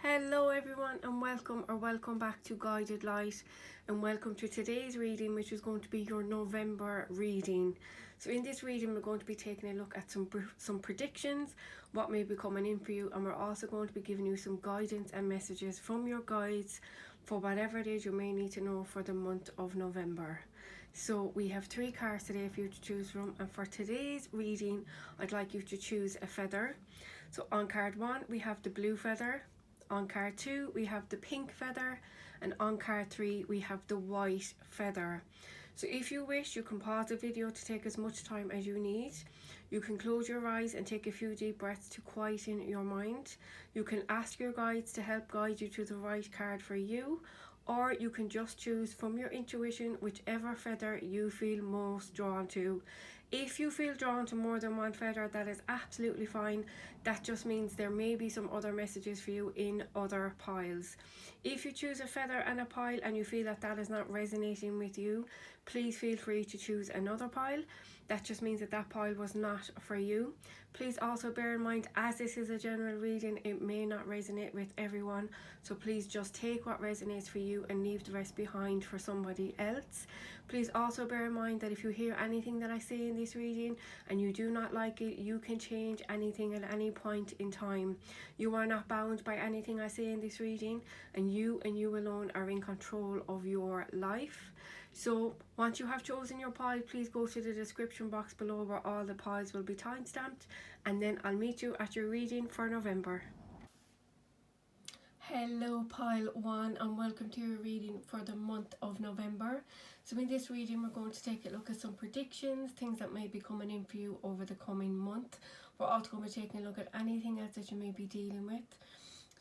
Hello everyone, and welcome back to Guided Light, and welcome to today's reading, which is going to be your November reading. So in this reading we're going to be taking a look at some predictions, what may be coming in for you, and we're also going to be giving you some guidance and messages from your guides for whatever it is you may need to know for the month of November. So we have 3 cards today for you to choose from, and for today's reading I'd like you to choose a feather. So on card 1 we have the blue feather, on card 2 we have the pink feather, and on card 3 we have the white feather. So if you wish, you can pause the video to take as much time as you need. You can close your eyes and take a few deep breaths to quieten your mind. You can ask your guides to help guide you to the right card for you, or you can just choose from your intuition whichever feather you feel most drawn to. If you feel drawn to more than one feather, that is absolutely fine. That just means there may be some other messages for you in other piles. If you choose a feather and a pile and you feel that that is not resonating with you, please feel free to choose another pile. That just means that that pile was not for you. Please also bear in mind, as this is a general reading, it may not resonate with everyone. So please just take what resonates for you and leave the rest behind for somebody else. Please also bear in mind that if you hear anything that I say in this reading and you do not like it, you can change anything at any point in time. You are not bound by anything I say in this reading, and you alone are in control of your life. So once you have chosen your pile, please go to the description box below where all the piles will be time stamped, and then I'll meet you at your reading for November. Hello pile 1, and welcome to your reading for the month of November. So in this reading we're going to take a look at some predictions, things that may be coming in for you over the coming month. We're also going to be taking a look at anything else that you may be dealing with.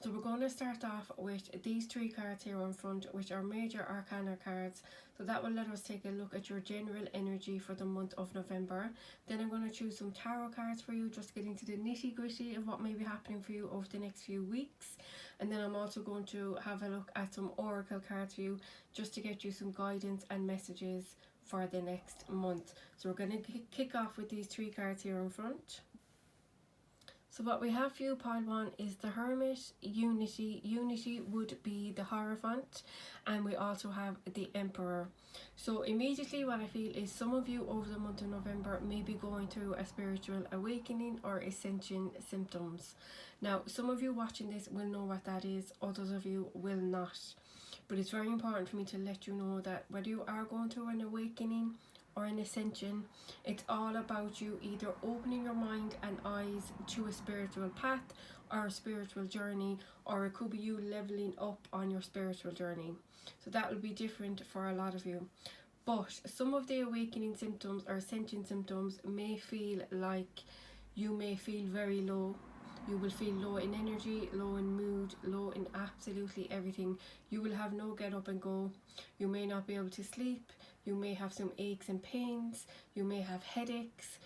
So we're going to start off with these 3 cards here on front, which are major arcana cards. So that will let us take a look at your general energy for the month of November. Then I'm going to choose some tarot cards for you, just to get into the nitty gritty of what may be happening for you over the next few weeks. And then I'm also going to have a look at some oracle cards for you, just to get you some guidance and messages for the next month. So we're going to kick off with these 3 cards here in front. So what we have for you, pile 1, is the Hermit, Unity. Unity would be the Hierophant, and we also have the Emperor. So immediately what I feel is some of you over the month of November may be going through a spiritual awakening or ascension symptoms. Now, some of you watching this will know what that is, others of you will not. But it's very important for me to let you know that whether you are going through an awakening or an ascension, it's all about you either opening your mind and eyes to a spiritual path or a spiritual journey, or it could be you leveling up on your spiritual journey. So that will be different for a lot of you. But some of the awakening symptoms or ascension symptoms may feel like you may feel very low. You will feel low in energy, low in mood, low in absolutely everything. You will have no get up and go. You may not be able to sleep. You may have some aches and pains. You may have headaches.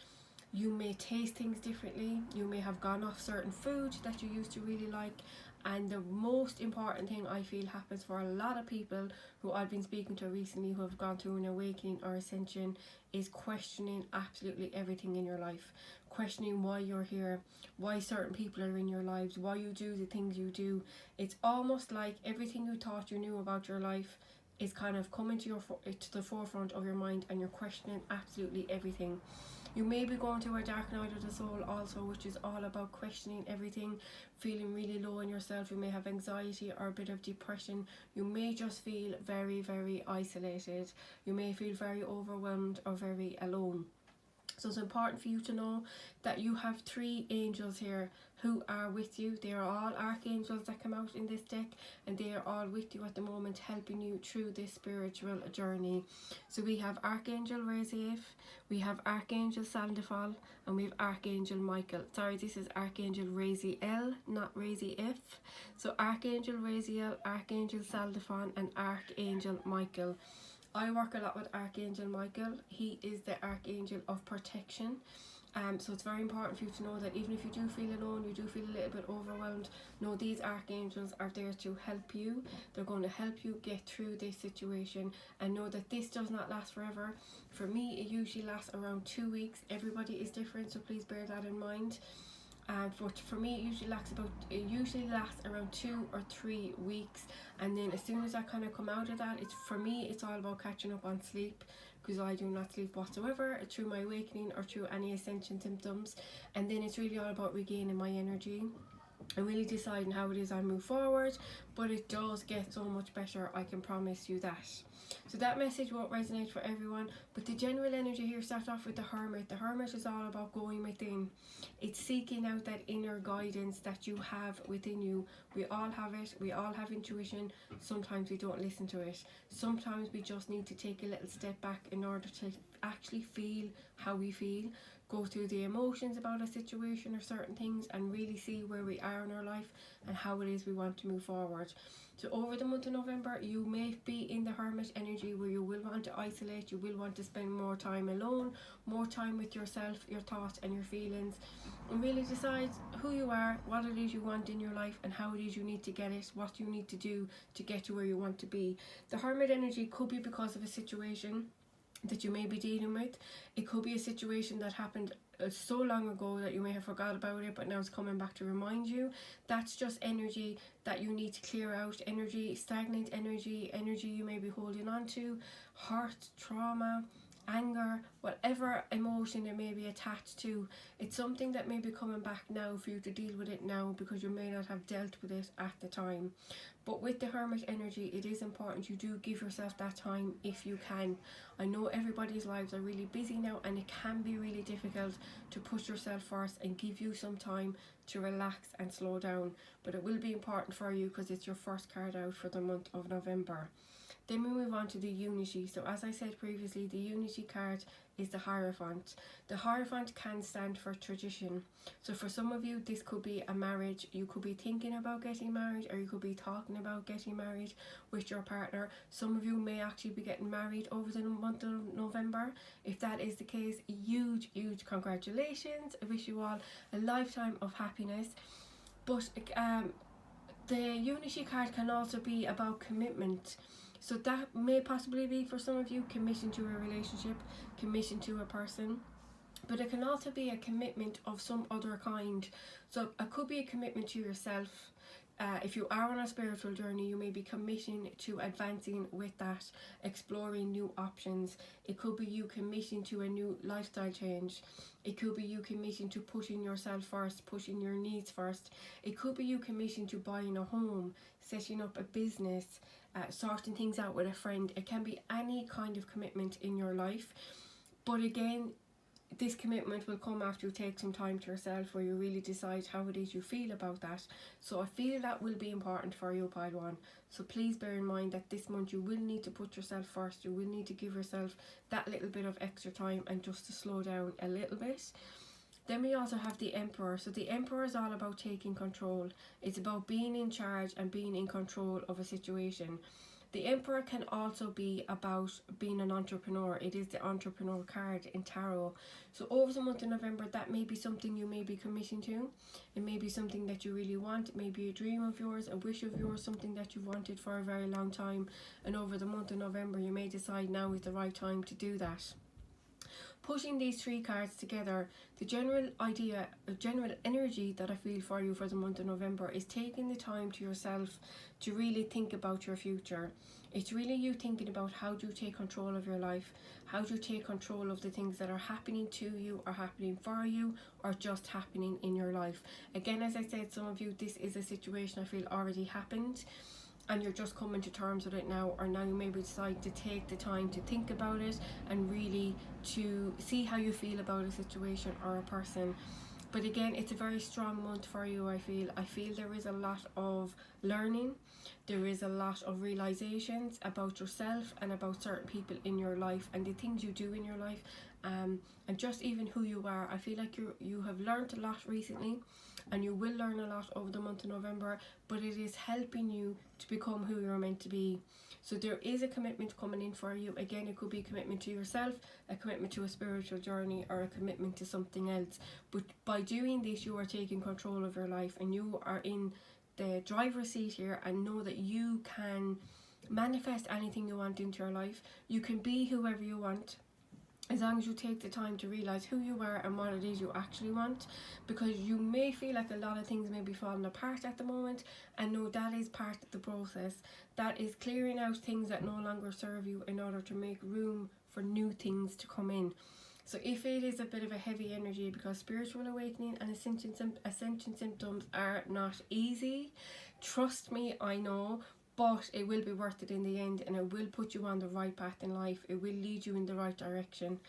You may taste things differently. You may have gone off certain food that you used to really like. And the most important thing I feel happens for a lot of people who I've been speaking to recently who have gone through an awakening or ascension is questioning absolutely everything in your life. Questioning why you're here, why certain people are in your lives, why you do the things you do. It's almost like everything you thought you knew about your life is kind of coming to the forefront of your mind, and you're questioning absolutely everything. You may be going through a dark night of the soul also, which is all about questioning everything, feeling really low in yourself. You may have anxiety or a bit of depression. You may just feel very, very isolated. You may feel very overwhelmed or very alone. So it's important for you to know that you have 3 angels here who are with you. They are all archangels that come out in this deck, and they are all with you at the moment, helping you through this spiritual journey. So we have Archangel Raziel, we have Archangel Sandalphon, and we have Archangel Michael. Sorry, this is Archangel Raziel, not Raziel. So Archangel Raziel, Archangel Sandalphon, and Archangel Michael. I work a lot with Archangel Michael. He is the Archangel of protection. So it's very important for you to know that even if you do feel alone, you do feel a little bit overwhelmed, know these archangels are there to help you. They're going to help you get through this situation, and know that this does not last forever. For me, it usually lasts around 2 weeks. Everybody is different, so please bear that in mind. But for me, it usually lasts around 2 or 3 weeks, and then as soon as I kind of come out of that, it's all about catching up on sleep, because I do not sleep whatsoever through my awakening or through any ascension symptoms. And then it's really all about regaining my energy and really deciding how it is I move forward. But it does get so much better, I can promise you that. So that message won't resonate for everyone, but the general energy here, start off with the Hermit. The Hermit is all about going within. It's seeking out that inner guidance that you have within you. We all have it. We all have intuition. Sometimes we don't listen to it. Sometimes we just need to take a little step back in order to actually feel how we feel, go through the emotions about a situation or certain things, and really see where we are in our life and how it is we want to move forward. So over the month of November, you may be in the Hermit energy, where you will want to isolate, you will want to spend more time alone, more time with yourself, your thoughts and your feelings, and really decide who you are, what it is you want in your life, and how it is you need to get it, what you need to do to get to where you want to be. The Hermit energy could be because of a situation that you may be dealing with. It could be a situation that happened so long ago that you may have forgot about it, but now it's coming back to remind you. That's just energy that you need to clear out. Energy, stagnant energy you may be holding on to, hurt, trauma, anger, whatever emotion it may be attached to. It's something that may be coming back now for you to deal with it now, because you may not have dealt with it at the time. But with the Hermit energy, it is important you do give yourself that time if you can. I know everybody's lives are really busy now, and it can be really difficult to push yourself first and give you some time to relax and slow down. But it will be important for you, because it's your first card out for the month of November. Then we move on to the Unity. So as I said previously, the Unity card is the Hierophant. The Hierophant can stand for tradition. So for some of you, this could be a marriage. You could be thinking about getting married, or you could be talking about getting married with your partner. Some of you may actually be getting married over the month of November. If that is the case, huge congratulations. I wish you all a lifetime of happiness. But the Unity card can also be about commitment. So that may possibly be, for some of you, committing to a relationship, committing to a person. But it can also be a commitment of some other kind. So it could be a commitment to yourself. If you are on a spiritual journey, you may be committing to advancing with that, exploring new options. It could be you committing to a new lifestyle change. It could be you committing to putting yourself first, pushing your needs first. It could be you committing to buying a home, setting up a business, sorting things out with a friend. It can be any kind of commitment in your life. But again, this commitment will come after you take some time to yourself, where you really decide how it is you feel about that. So I feel that will be important for you, Pile 1. So please bear in mind that this month you will need to put yourself first. You will need to give yourself that little bit of extra time, and just to slow down a little bit. Then we also have the Emperor. So the Emperor is all about taking control. It's about being in charge and being in control of a situation. The Emperor can also be about being an entrepreneur. It is the entrepreneur card in tarot. So over the month of November, that may be something you may be committing to. It may be something that you really want. It may be a dream of yours, a wish of yours, something that you've wanted for a very long time. And over the month of November, you may decide now is the right time to do that. Putting these three cards together, the general energy that I feel for you for the month of November is taking the time to yourself to really think about your future. It's really you thinking about how do you take control of your life, how do you take control of the things that are happening to you, or happening for you, or just happening in your life. Again, as I said, some of you, this is a situation I feel already happened, and you're just coming to terms with it now, or now you maybe decide to take the time to think about it and really to see how you feel about a situation or a person. But again, it's a very strong month for you. I feel there is a lot of learning, there is a lot of realizations about yourself and about certain people in your life and the things you do in your life, and just even who you are. I feel like you have learned a lot recently, and you will learn a lot over the month of November, but it is helping you to become who you're meant to be. So there is a commitment coming in for you. Again, it could be a commitment to yourself, a commitment to a spiritual journey, or a commitment to something else. But by doing this, you are taking control of your life, and you are in the driver's seat here, and know that you can manifest anything you want into your life. You can be whoever you want. as long as you take the time to realize who you are and what it is you actually want, because you may feel like a lot of things may be falling apart at the moment, and no, that is part of the process. That is clearing out things that no longer serve you in order to make room for new things to come in. So if it is a bit of a heavy energy, because spiritual awakening and ascension symptoms are not easy, trust me, I know, but it will be worth it in the end, and it will put you on the right path in life. It will lead you in the right direction.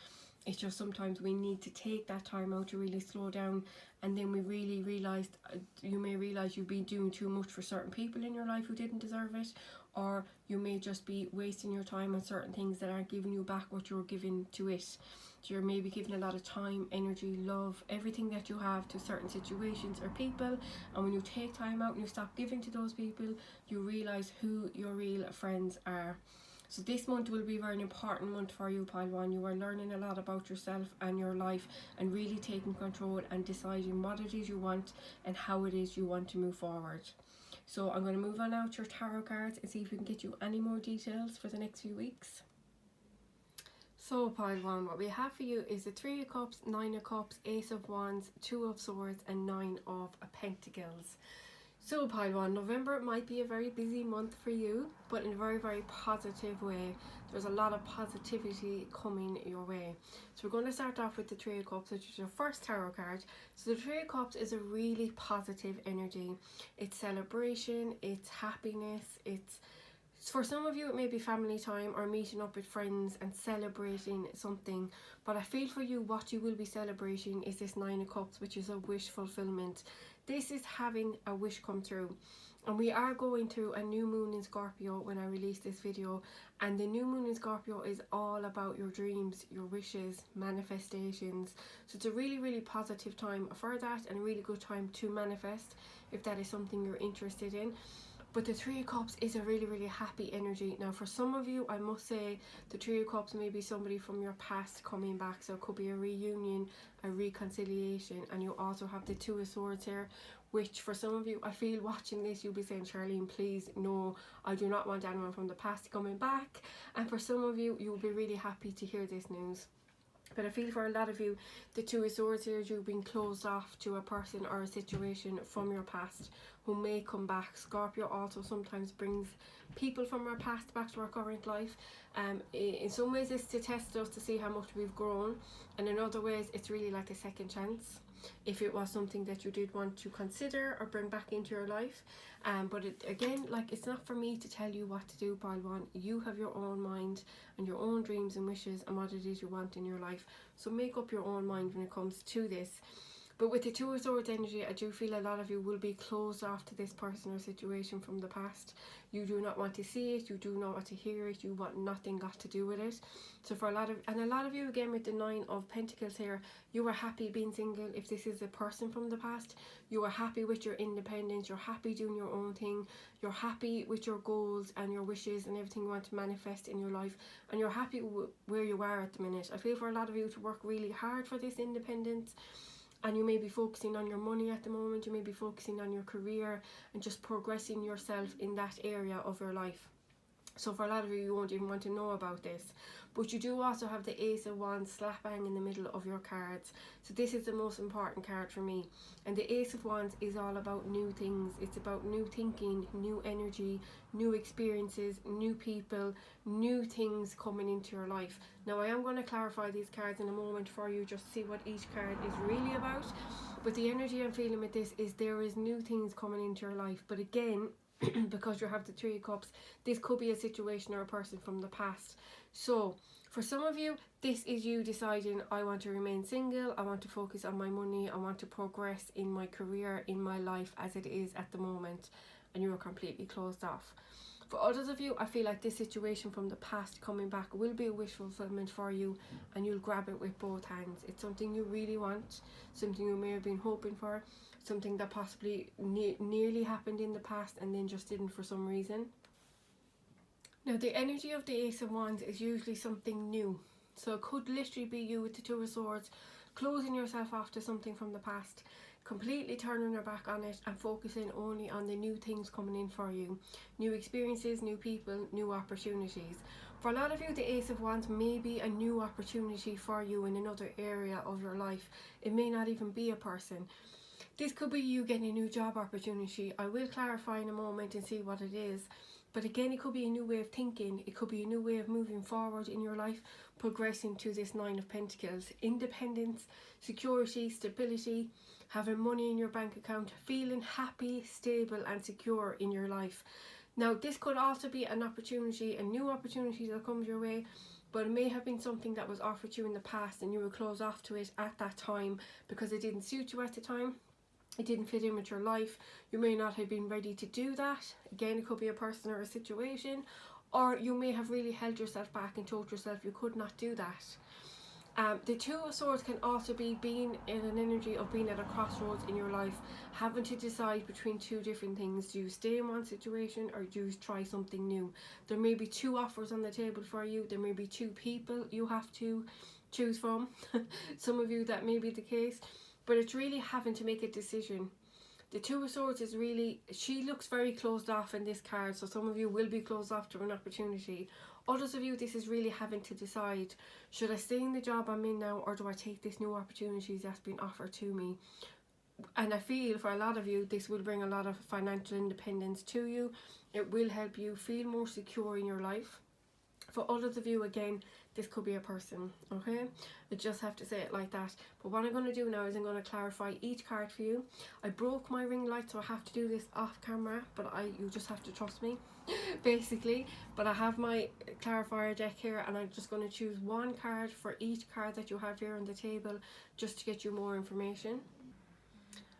It's just sometimes we need to take that time out to really slow down, and then we really realised, you may realise you've been doing too much for certain people in your life who didn't deserve it, or you may just be wasting your time on certain things that aren't giving you back what you're giving to it. So you're maybe giving a lot of time, energy, love, everything that you have to certain situations or people, and when you take time out and you stop giving to those people, you realise who your real friends are. So this month will be a very important month for you, Pile 1. You are learning a lot about yourself and your life, and really taking control and deciding what it is you want and how it is you want to move forward. So I'm going to move on now to your tarot cards and see if we can get you any more details for the next few weeks. So Pile 1, what we have for you is the 3 of Cups, 9 of Cups, Ace of Wands, 2 of Swords and 9 of Pentacles. So Pile 1, November might be a very busy month for you, but in a very, very positive way. There's a lot of positivity coming your way. So we're going to start off with the 3 of Cups, which is your first tarot card. So the 3 of Cups is a really positive energy. It's celebration, it's happiness, it's for some of you it may be family time or meeting up with friends and celebrating something, but I feel for you what you will be celebrating is this 9 of Cups, which is a wish fulfillment. This is having a wish come true, and we are going through a new moon in Scorpio when I release this video, and the new moon in Scorpio is all about your dreams, your wishes, manifestations. So it's a really, really positive time for that, and a really good time to manifest if that is something you're interested in. But the 3 of Cups is a really, really happy energy. Now for some of you, I must say the 3 of Cups may be somebody from your past coming back. So it could be a reunion, a reconciliation. And you also have the 2 of Swords here, which for some of you, I feel watching this, you'll be saying, Charlene, please, no, I do not want anyone from the past coming back. And for some of you, you'll be really happy to hear this news. But I feel for a lot of you, the 2 of Swords here, you've been closed off to a person or a situation from your past who may come back. Scorpio also sometimes brings people from our past back to our current life. In some ways it's to test us to see how much we've grown, and in other ways it's really like a second chance if it was something that you did want to consider or bring back into your life. But again, like, it's not for me to tell you what to do, Pile 1. You have your own mind and your own dreams and wishes and what it is you want in your life. So make up your own mind when it comes to this. But with the 2 of Swords energy, I do feel a lot of you will be closed off to this person or situation from the past. You do not want to see it, you do not want to hear it, you want nothing got to do with it. So for a lot of you, again, with the 9 of Pentacles here, you are happy being single. If this is a person from the past, you are happy with your independence, you're happy doing your own thing, you're happy with your goals and your wishes and everything you want to manifest in your life, and you're happy where you are at the minute. I feel for a lot of you to work really hard for this independence. And you may be focusing on your money at the moment, you may be focusing on your career and just progressing yourself in that area of your life. So for a lot of you, you won't even want to know about this. But you do also have the Ace of Wands slap bang in the middle of your cards. So this is the most important card for me. And the Ace of Wands is all about new things. It's about new thinking, new energy, new experiences, new people, new things coming into your life. Now I am going to clarify these cards in a moment for you, just to see what each card is really about. But the energy I'm feeling with this is there is new things coming into your life. But again, because you have the 3 of Cups, this could be a situation or a person from the past. So for some of you, this is you deciding, I want to remain single, I want to focus on my money, I want to progress in my career, in my life as it is at the moment, and you are completely closed off. For others of you, I feel like this situation from the past coming back will be a wish fulfillment for you, and you'll grab it with both hands. It's something you really want, something you may have been hoping for, something that possibly nearly happened in the past and then just didn't for some reason. Now the energy of the Ace of Wands is usually something new. So it could literally be you with the 2 of Swords closing yourself off to something from the past. completely turning your back on it and focusing only on the new things coming in for you. New experiences, new people, new opportunities. For a lot of you, the Ace of Wands may be a new opportunity for you in another area of your life. It may not even be a person. This could be you getting a new job opportunity. I will clarify in a moment and see what it is. But again, it could be a new way of thinking. It could be a new way of moving forward in your life, progressing to this Nine of Pentacles. Independence, security, stability, having money in your bank account, feeling happy, stable and secure in your life. Now, this could also be an opportunity, a new opportunity that comes your way, but it may have been something that was offered to you in the past and you were closed off to it at that time because it didn't suit you at the time. It didn't fit in with your life. You may not have been ready to do that. Again, it could be a person or a situation, or you may have really held yourself back and told yourself you could not do that. The Two of Swords can also be being in an energy of being at a crossroads in your life, having to decide between two different things. Do you stay in one situation or do you try something new? There may be two offers on the table for you. There may be two people you have to choose from. Some of you that may be the case, but it's really having to make a decision. The Two of Swords is really, she looks very closed off in this card, so some of you will be closed off to an opportunity. Others of you, this is really having to decide, should I stay in the job I'm in now or do I take this new opportunity that's been offered to me? And I feel for a lot of you, this will bring a lot of financial independence to you. It will help you feel more secure in your life. For others of you, again, this could be a person, okay? I just have to say it like that. But what I'm going to do now is I'm going to clarify each card for you. I broke my ring light, so I have to do this off camera, but you just have to trust me, basically. But I have my clarifier deck here, and I'm just going to choose one card for each card that you have here on the table, just to get you more information.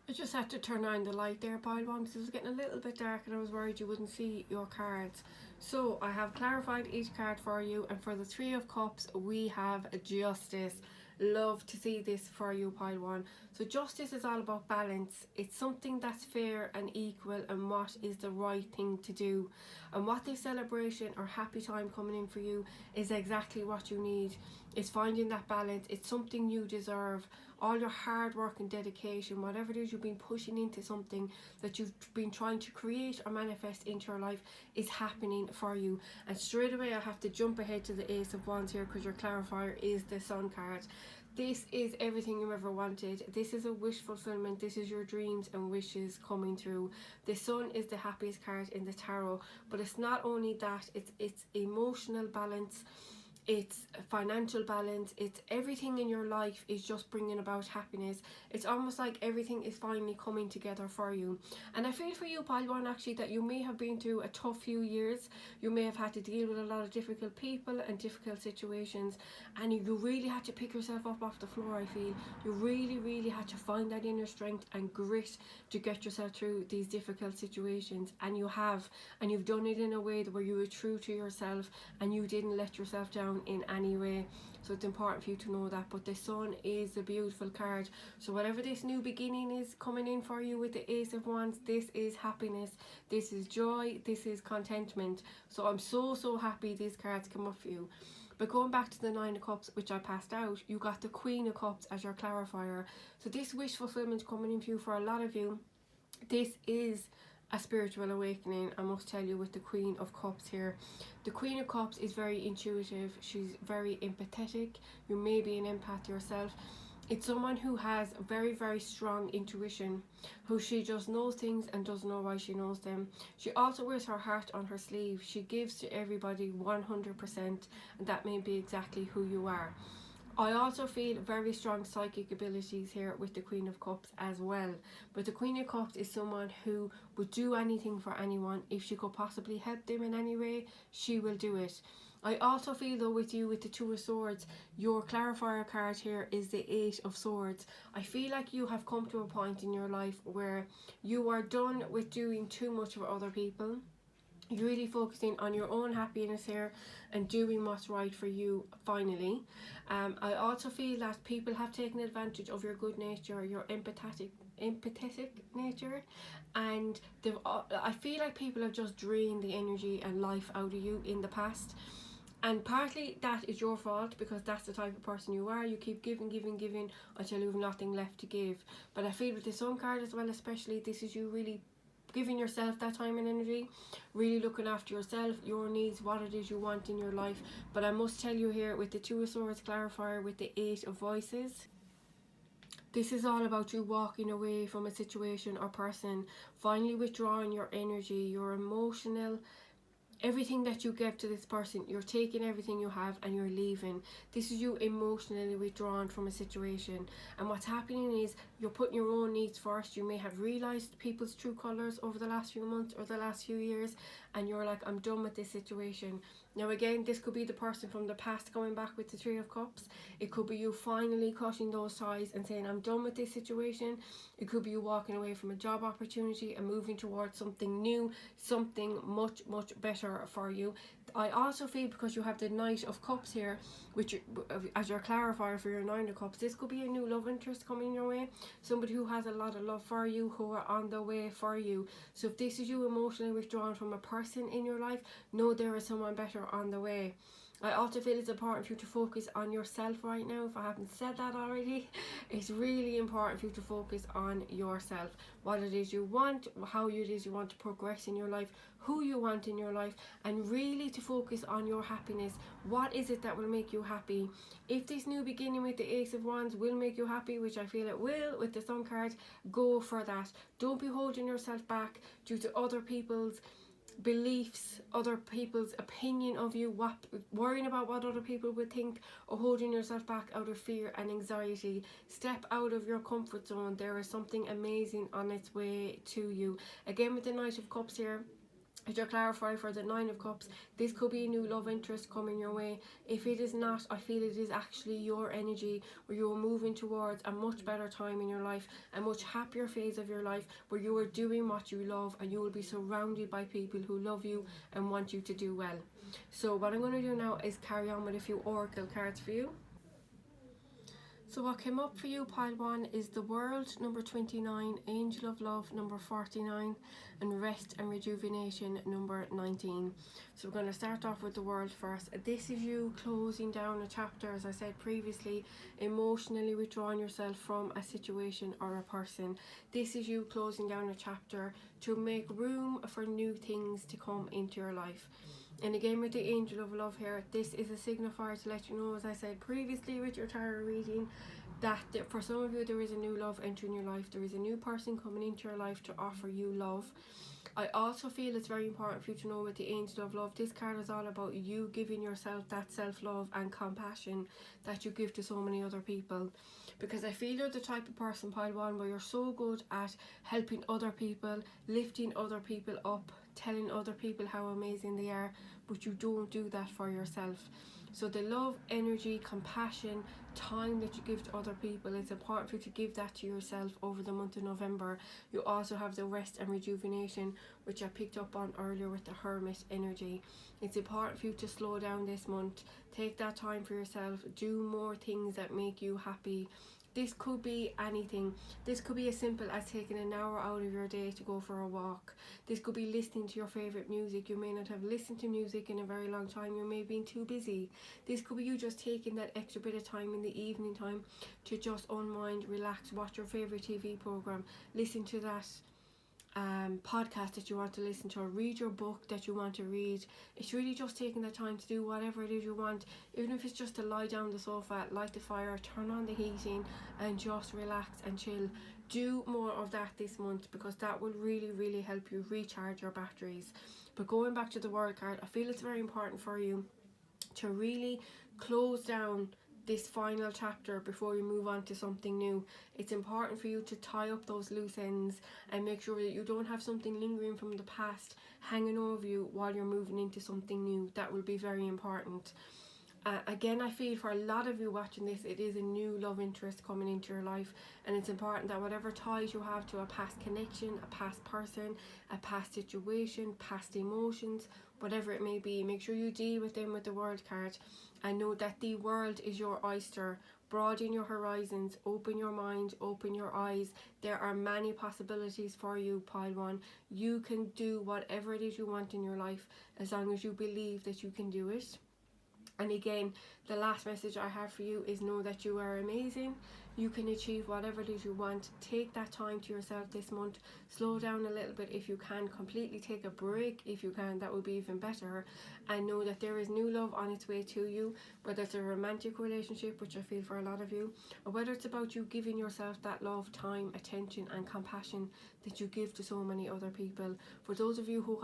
I just had to turn on the light there, pile one, because it was getting a little bit dark and I was worried you wouldn't see your cards. So I have clarified each card for you, and for the Three of Cups we have Justice. Love to see this for you, pile one. So justice is all about balance. It's something that's fair and equal and what is the right thing to do. And what this celebration or happy time coming in for you is exactly what you need. It's finding that balance. It's something you deserve. All your hard work and dedication, whatever it is you've been pushing into something that you've been trying to create or manifest into your life, is happening for you. And straight away I have to jump ahead to the Ace of Wands here, because your clarifier is the Sun card. This is everything you ever wanted. This is a wish fulfillment. This is your dreams and wishes coming through. The Sun is the happiest card in the tarot, but it's not only that, it's emotional balance, it's financial balance, it's everything in your life is just bringing about happiness. It's almost like everything is finally coming together for you. And I feel for you, pile one, actually, that you may have been through a tough few years. You may have had to deal with a lot of difficult people and difficult situations, and you really had to pick yourself up off the floor. I feel you really had to find that inner strength and grit to get yourself through these difficult situations, and you have, and you've done it in a way where you were true to yourself and you didn't let yourself down in any way. So it's important for you to know that. But the Sun is a beautiful card, so whatever this new beginning is coming in for you with the Ace of Wands, this is happiness, this is joy, this is contentment. So I'm so happy these cards come up for you. But going back to the Nine of Cups, which I passed out, you got the Queen of Cups as your clarifier. So this wish fulfillment coming in for you, for a lot of you, this is a spiritual awakening, I must tell you, with the Queen of Cups here. The Queen of Cups is very intuitive. She's very empathetic. You may be an empath yourself. It's someone who has very strong intuition, who she just knows things and doesn't know why she knows them. She also wears her heart on her sleeve. She gives to everybody 100%, and that may be exactly who you are. I also feel very strong psychic abilities here with the Queen of Cups as well. But the Queen of Cups is someone who would do anything for anyone. If she could possibly help them in any way, she will do it. I also feel though with you with the Two of Swords, your clarifier card here is the Eight of Swords. I feel like you have come to a point in your life where you are done with doing too much for other people. You're really focusing on your own happiness here and doing what's right for you finally. I also feel that people have taken advantage of your good nature, your empathetic nature, and I feel like people have just drained the energy and life out of you in the past. And partly that is your fault, because that's the type of person you are. You keep giving until you have nothing left to give. But I feel with the Sun card as well, especially, this is you really giving yourself that time and energy, really looking after yourself, your needs, what it is you want in your life. But I must tell you here, with the Two of Swords clarifier, with the Eight of Voices, this is all about you walking away from a situation or person, finally withdrawing your energy, your emotional, everything that you give to this person. You're taking everything you have and you're leaving. This is you emotionally withdrawn from a situation, and what's happening is you're putting your own needs first. You may have realized people's true colors over the last few months or the last few years, and you're like, I'm done with this situation. Now again, this could be the person from the past coming back with the Three of Cups. It could be you finally cutting those ties and saying, I'm done with this situation. It could be you walking away from a job opportunity and moving towards something new, something much better for you. I also feel, because you have the Knight of Cups here, which as your clarifier for your Nine of Cups, this could be a new love interest coming your way. Somebody who has a lot of love for you, who are on their way for you. So if this is you emotionally withdrawn from a person in your life, know there is someone better on the way. I also feel it's important for you to focus on yourself right now. If I haven't said that already, it's really important for you to focus on yourself. What it is you want, how it is you want to progress in your life, who you want in your life, and really to focus on your happiness. What is it that will make you happy? If this new beginning with the Ace of Wands will make you happy, which I feel it will with the Sun card, go for that. Don't be holding yourself back due to other people's beliefs, other people's opinion of you, worrying about what other people would think, or holding yourself back out of fear and anxiety. Step out of your comfort zone. There is something amazing on its way to you. Again, with the Knight of Cups here, as your clarifier for the Nine of Cups, this could be a new love interest coming your way. If it is not, I feel it is actually your energy, where you are moving towards a much better time in your life, a much happier phase of your life, where you are doing what you love, and you will be surrounded by people who love you and want you to do well. So what I'm going to do now is carry on with a few oracle cards for you. So what came up for you, pile 1, is the World, number 29, Angel of Love, number 49, and Rest and Rejuvenation, number 19. So we're going to start off with the World first. This is you closing down a chapter, as I said previously, emotionally withdrawing yourself from a situation or a person. This is you closing down a chapter to make room for new things to come into your life. And again, with the Angel of Love here, this is a signifier to let you know, as I said previously with your tarot reading, that for some of you there is a new love entering your life. There is a new person coming into your life to offer you love. I also feel it's very important for you to know, with the Angel of Love, this card is all about you giving yourself that self-love and compassion that you give to so many other people. Because I feel you're the type of person, pile 1, where you're so good at helping other people, lifting other people up, telling other people how amazing they are, but you don't do that for yourself. So the love, energy, compassion, time that you give to other people, it's important for you to give that to yourself over the month of November. You also have the Rest and Rejuvenation, which I picked up on earlier with the Hermit energy. It's important for you to slow down this month. Take that time for yourself. Do more things that make you happy. This could be anything. This could be as simple as taking an hour out of your day to go for a walk. This could be listening to your favourite music. You may not have listened to music in a very long time. You may have been too busy. This could be you just taking that extra bit of time in the evening time to just unwind, relax, watch your favourite TV programme, listen to that podcast that you want to listen to, or read your book that you want to read. It's really just taking the time to do whatever it is you want, even if it's just to lie down on the sofa, light the fire, turn on the heating, and just relax and chill. Do more of that this month, because that will really help you recharge your batteries. But going back to the World card, I feel it's very important for you to really close down this final chapter before you move on to something new. It's important for you to tie up those loose ends and make sure that you don't have something lingering from the past hanging over you while you're moving into something new. That will be very important. Again, I feel for a lot of you watching this, it is a new love interest coming into your life, and it's important that whatever ties you have to a past connection, a past person, a past situation, past emotions, whatever it may be, make sure you deal with them with the World card, and know that the world is your oyster. Broaden your horizons, open your mind, open your eyes. There are many possibilities for you, pile 1. You can do whatever it is you want in your life, as long as you believe that you can do it. And again, the last message I have for you is know that you are amazing. You can achieve whatever it is you want. Take that time to yourself this month. Slow down a little bit if you can. Completely take a break if you can. That would be even better. And know that there is new love on its way to you. Whether it's a romantic relationship, which I feel for a lot of you, or whether it's about you giving yourself that love, time, attention and compassion that you give to so many other people. For those of you who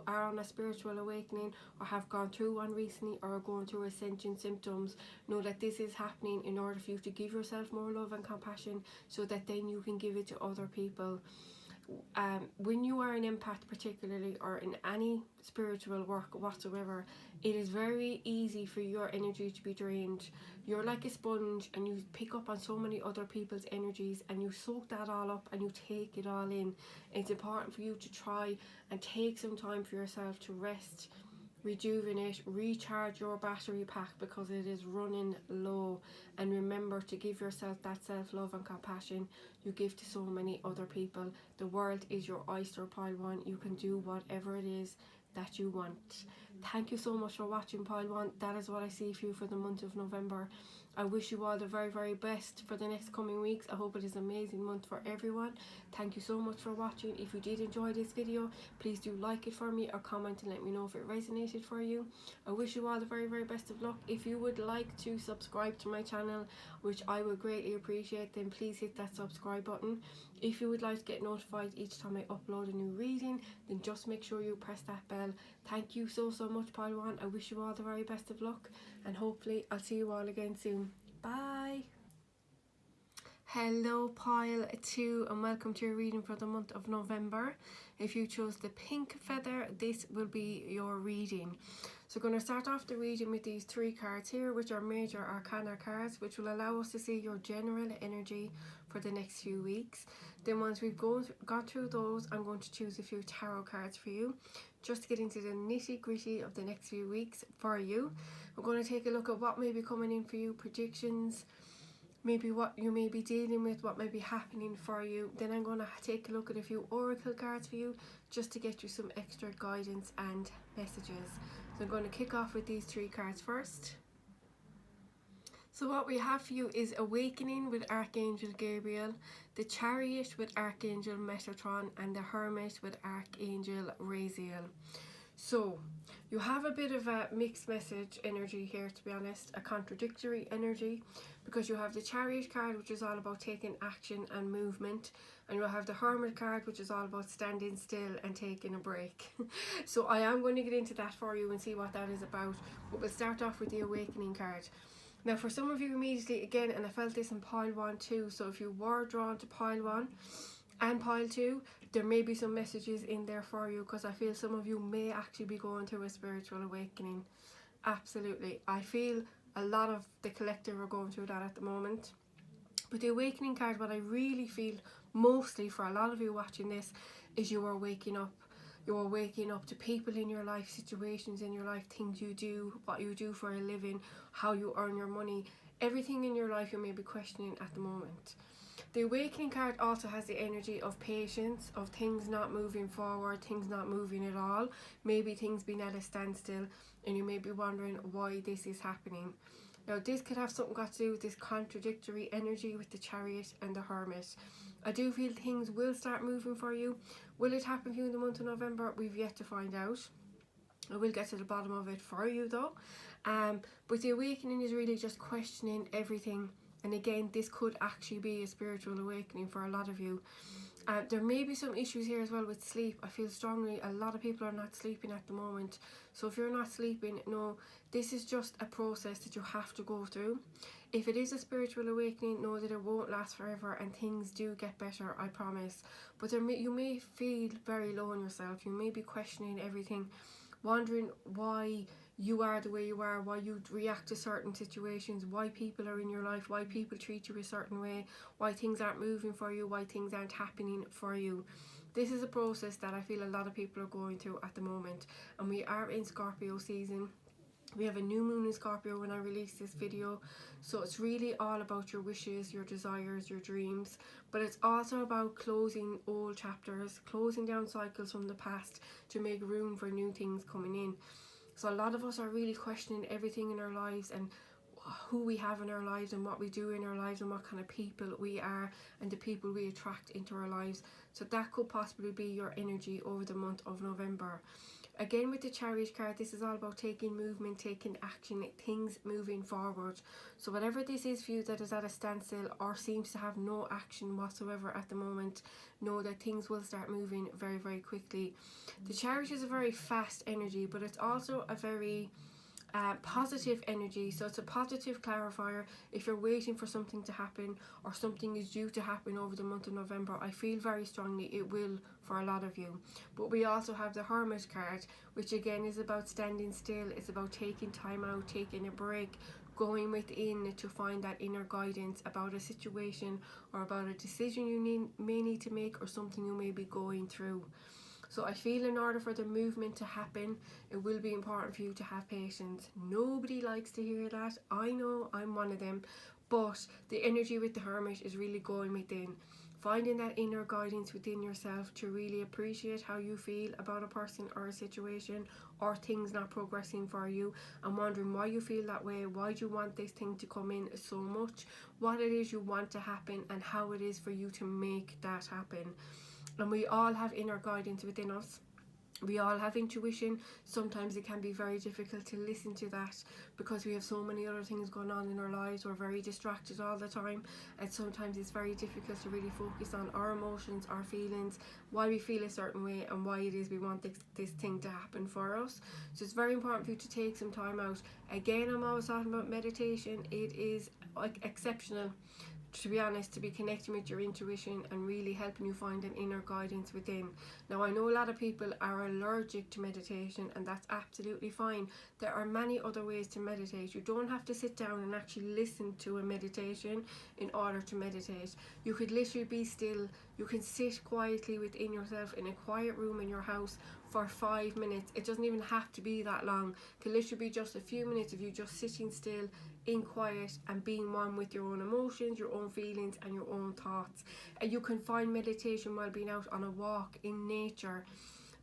are on a spiritual awakening or have gone through one recently or are going through ascension symptoms, know that this is happening in order for you to give yourself more love and compassion so that then you can give it to other people. When you are an empath particularly, or in any spiritual work whatsoever, it is very easy for your energy to be drained. You're like a sponge and you pick up on so many other people's energies and you soak that all up and you take it all in. It's important for you to try and take some time for yourself to rest, rejuvenate, recharge your battery pack because it is running low. And remember to give yourself that self-love and compassion you give to so many other people. The world is your oyster, pile one. You can do whatever it is that you want. Thank you so much for watching, pile one. That is what I see for you for the month of November. I wish you all the very, very best for the next coming weeks. I hope it is an amazing month for everyone. Thank you so much for watching. If you did enjoy this video, please do like it for me or comment and let me know if it resonated for you. I wish you all the very, very best of luck. If you would like to subscribe to my channel, which I would greatly appreciate, then please hit that subscribe button. If you would like to get notified each time I upload a new reading, then just make sure you press that bell. Thank you so much, pile one. I wish you all the very best of luck, and hopefully I'll see you all again soon. Bye. Hello pile 2, and welcome to your reading for the month of November. If you chose the pink feather, this will be your reading. So we're going to start off the reading with these 3 cards here, which are major arcana cards, which will allow us to see your general energy for the next few weeks. Then once we've got through those, I'm going to choose a few tarot cards for you, just to get into the nitty-gritty of the next few weeks for you. We're going to take a look at what may be coming in for you, predictions, maybe what you may be dealing with, what may be happening for you. Then I'm going to take a look at a few oracle cards for you, just to get you some extra guidance and messages. So I'm going to kick off with these 3 cards first. So what we have for you is Awakening with Archangel Gabriel, the Chariot with Archangel Metatron, and the Hermit with Archangel Raziel. So you have a bit of a mixed message energy here, to be honest, a contradictory energy, because you have the Chariot card, which is all about taking action and movement, and you'll have the Hermit card, which is all about standing still and taking a break. So I am going to get into that for you and see what that is about, but we'll start off with the Awakening card. Now for some of you immediately, again, and I felt this in pile 1 too, so if you were drawn to pile 1 and pile 2, there may be some messages in there for you, because I feel some of you may actually be going through a spiritual awakening. Absolutely. I feel a lot of the collective are going through that at the moment. But the Awakening card, what I really feel mostly for a lot of you watching this, is you are waking up. You are waking up to people in your life, situations in your life, things you do, what you do for a living, how you earn your money. Everything in your life you may be questioning at the moment. The Awakening card also has the energy of patience, of things not moving forward, things not moving at all. Maybe things being at a standstill and you may be wondering why this is happening. Now this could have something got to do with this contradictory energy with the Chariot and the Hermit. I do feel things will start moving for you. Will it happen for you in the month of November? We've yet to find out. I will get to the bottom of it for you though. But the Awakening is really just questioning everything. And again, this could actually be a spiritual awakening for a lot of you. There may be some issues here as well with sleep. I feel strongly a lot of people are not sleeping at the moment. So if you're not sleeping, no, this is just a process that you have to go through. If it is a spiritual awakening, know that it won't last forever and things do get better, I promise. But you may feel very low on yourself. You may be questioning everything, wondering why you are the way you are, why you react to certain situations, why people are in your life, why people treat you a certain way, why things aren't moving for you, why things aren't happening for you. This is a process that I feel a lot of people are going through at the moment, and we are in Scorpio season. We have a new moon in Scorpio when I release this video, so it's really all about your wishes, your desires, your dreams, but it's also about closing old chapters, closing down cycles from the past to make room for new things coming in. So a lot of us are really questioning everything in our lives and who we have in our lives and what we do in our lives and what kind of people we are and the people we attract into our lives. So that could possibly be your energy over the month of November. Again, with the Chariot card, this is all about taking movement, taking action, things moving forward. So whatever this is for you that is at a standstill or seems to have no action whatsoever at the moment, know that things will start moving very, very quickly. The Chariot is a very fast energy, but it's also a very positive energy. So it's a positive clarifier. If you're waiting for something to happen or something is due to happen over the month of November, I feel very strongly it will for a lot of you. But we also have the Hermit card, which again is about standing still. It's about taking time out, taking a break, going within to find that inner guidance about a situation or about a decision you may need to make or something you may be going through. So I feel in order for the movement to happen, it will be important for you to have patience. Nobody likes to hear that. I know, I'm one of them. But the energy with the Hermit is really going within. Finding that inner guidance within yourself to really appreciate how you feel about a person or a situation or things not progressing for you, and wondering why you feel that way, why do you want this thing to come in so much, what it is you want to happen and how it is for you to make that happen. And we all have inner guidance within us. We all have intuition. Sometimes it can be very difficult to listen to that because we have so many other things going on in our lives. We're very distracted all the time, and sometimes it's very difficult to really focus on our emotions, our feelings, why we feel a certain way and why it is we want this thing to happen for us. So it's very important for you to take some time out. Again, I'm always talking about meditation. It is exceptional, to be honest, to be connecting with your intuition and really helping you find an inner guidance within. Now, I know a lot of people are allergic to meditation, and that's absolutely fine. There are many other ways to meditate. You don't have to sit down and actually listen to a meditation in order to meditate. You could literally be still. You can sit quietly within yourself in a quiet room in your house for 5 minutes. It doesn't even have to be that long. It can literally be just a few minutes of you just sitting still in quiet and being one with your own emotions, your own feelings and your own thoughts. And you can find meditation while being out on a walk in nature.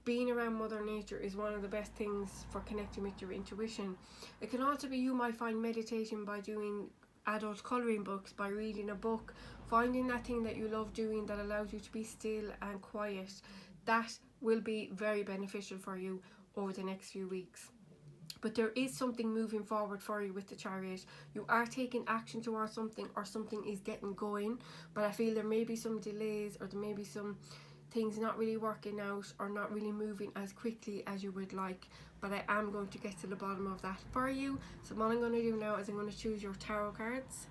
Being around Mother Nature is one of the best things for connecting with your intuition. It can also be, you might find meditation by doing adult colouring books, by reading a book, finding that thing that you love doing that allows you to be still and quiet. That will be very beneficial for you over the next few weeks. But there is something moving forward for you with the Chariot. You are taking action towards something, or something is getting going, but I feel there may be some delays, or there may be some things not really working out or not really moving as quickly as you would like. But I am going to get to the bottom of that for you. So what I'm going to do now is I'm going to choose your tarot cards.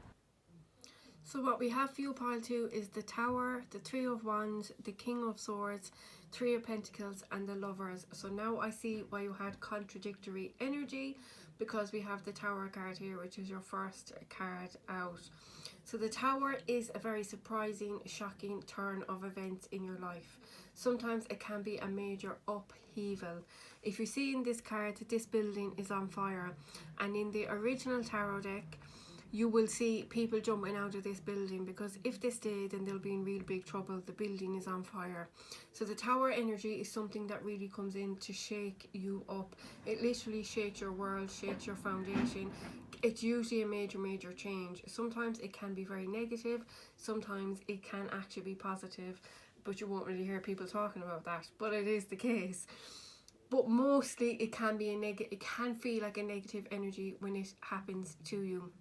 So what we have for you, pile 2, is the Tower, the Three of Wands, the King of Swords, Three of Pentacles and the Lovers. So now I see why you had contradictory energy, because we have the Tower card here, which is your first card out. So the Tower is a very surprising, shocking turn of events in your life. Sometimes it can be a major upheaval. If you see in this card, this building is on fire, and in the original tarot deck you will see people jumping out of this building, because if they stay then they'll be in real big trouble. The building is on fire. So the Tower energy is something that really comes in to shake you up. It literally shakes your world, shakes your foundation. It's usually a major change. Sometimes it can be very negative, sometimes it can actually be positive, but you won't really hear people talking about that, but it is the case. But mostly it can be it can feel like a negative energy when it happens to you.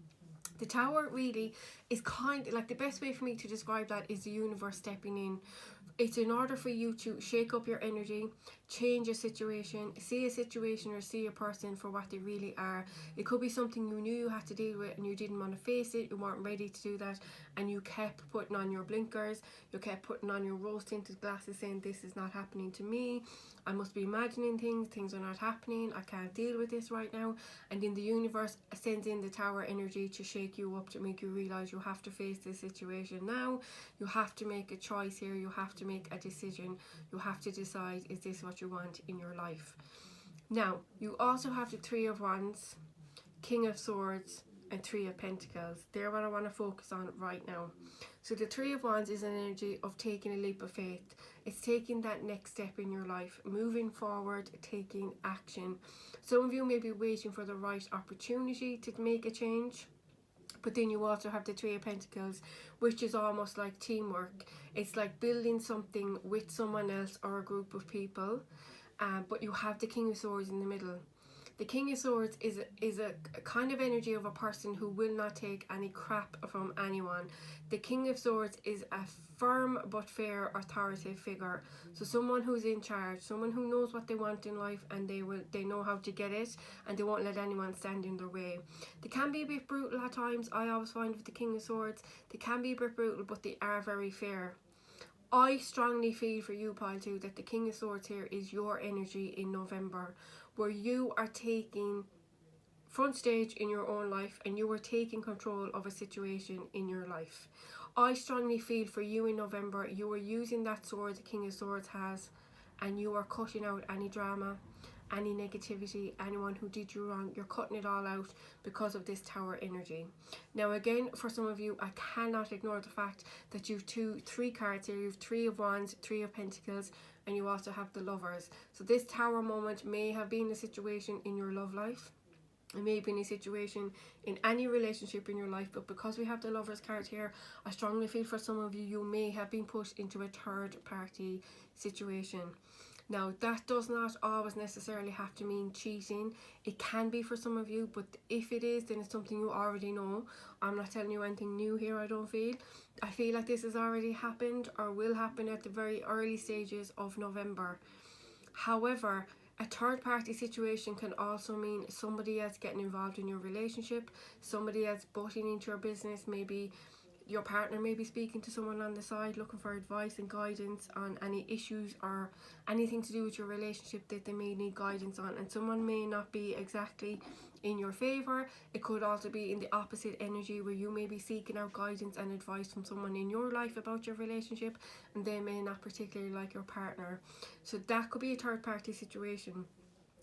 The Tower really is kind of like, the best way for me to describe that is the universe stepping in. It's in order for you to shake up your energy, change a situation, see a situation or see a person for what they really are. It could be something you knew you had to deal with and you didn't want to face it, you weren't ready to do that, and you kept putting on your blinkers, you kept putting on your rose tinted glasses saying, this is not happening to me, I must be imagining things are not happening, I can't deal with this right now. And then the universe sends in the Tower energy to shake you up, to make you realise you have to face this situation now. You have to make a choice here, you have to make a decision, you have to decide, is this what you want in your life? Now, you also have the Three of Wands, King of Swords and Three of Pentacles. They're what I want to focus on right now. So the Three of Wands is an energy of taking a leap of faith. It's taking that next step in your life, moving forward, taking action. Some of you may be waiting for the right opportunity to make a change. But then you also have the Three of Pentacles, which is almost like teamwork. It's like building something with someone else or a group of people. But you have the King of Swords in the middle. The King of Swords is a kind of energy of a person who will not take any crap from anyone. The King of Swords is a firm but fair authoritative figure. So someone who's in charge, someone who knows what they want in life, and they know how to get it, and they won't let anyone stand in their way. They can be a bit brutal at times. I always find with the King of Swords, they can be a bit brutal, but they are very fair. I strongly feel for you, Pile 2, that the King of Swords here is your energy in November, where you are taking front stage in your own life and you are taking control of a situation in your life. I strongly feel for you in November, you are using that sword the King of Swords has, and you are cutting out any drama, any negativity, anyone who did you wrong. You're cutting it all out because of this Tower energy. Now again, for some of you, I cannot ignore the fact that you've three cards here. You have Three of Wands, Three of Pentacles, and you also have the Lovers. So this Tower moment may have been a situation in your love life. It may have been a situation in any relationship in your life, but because we have the Lovers card here, I strongly feel for some of you, you may have been put into a third party situation. Now, that does not always necessarily have to mean cheating. It can be for some of you, but if it is, then it's something you already know. I'm not telling you anything new here, I don't feel. I feel like this has already happened or will happen at the very early stages of November. However, a third party situation can also mean somebody else getting involved in your relationship, somebody else butting into your business. Maybe your partner may be speaking to someone on the side looking for advice and guidance on any issues or anything to do with your relationship that they may need guidance on, and someone may not be exactly in your favor. It could also be in the opposite energy, where you may be seeking out guidance and advice from someone in your life about your relationship, and they may not particularly like your partner. So that could be a third party situation.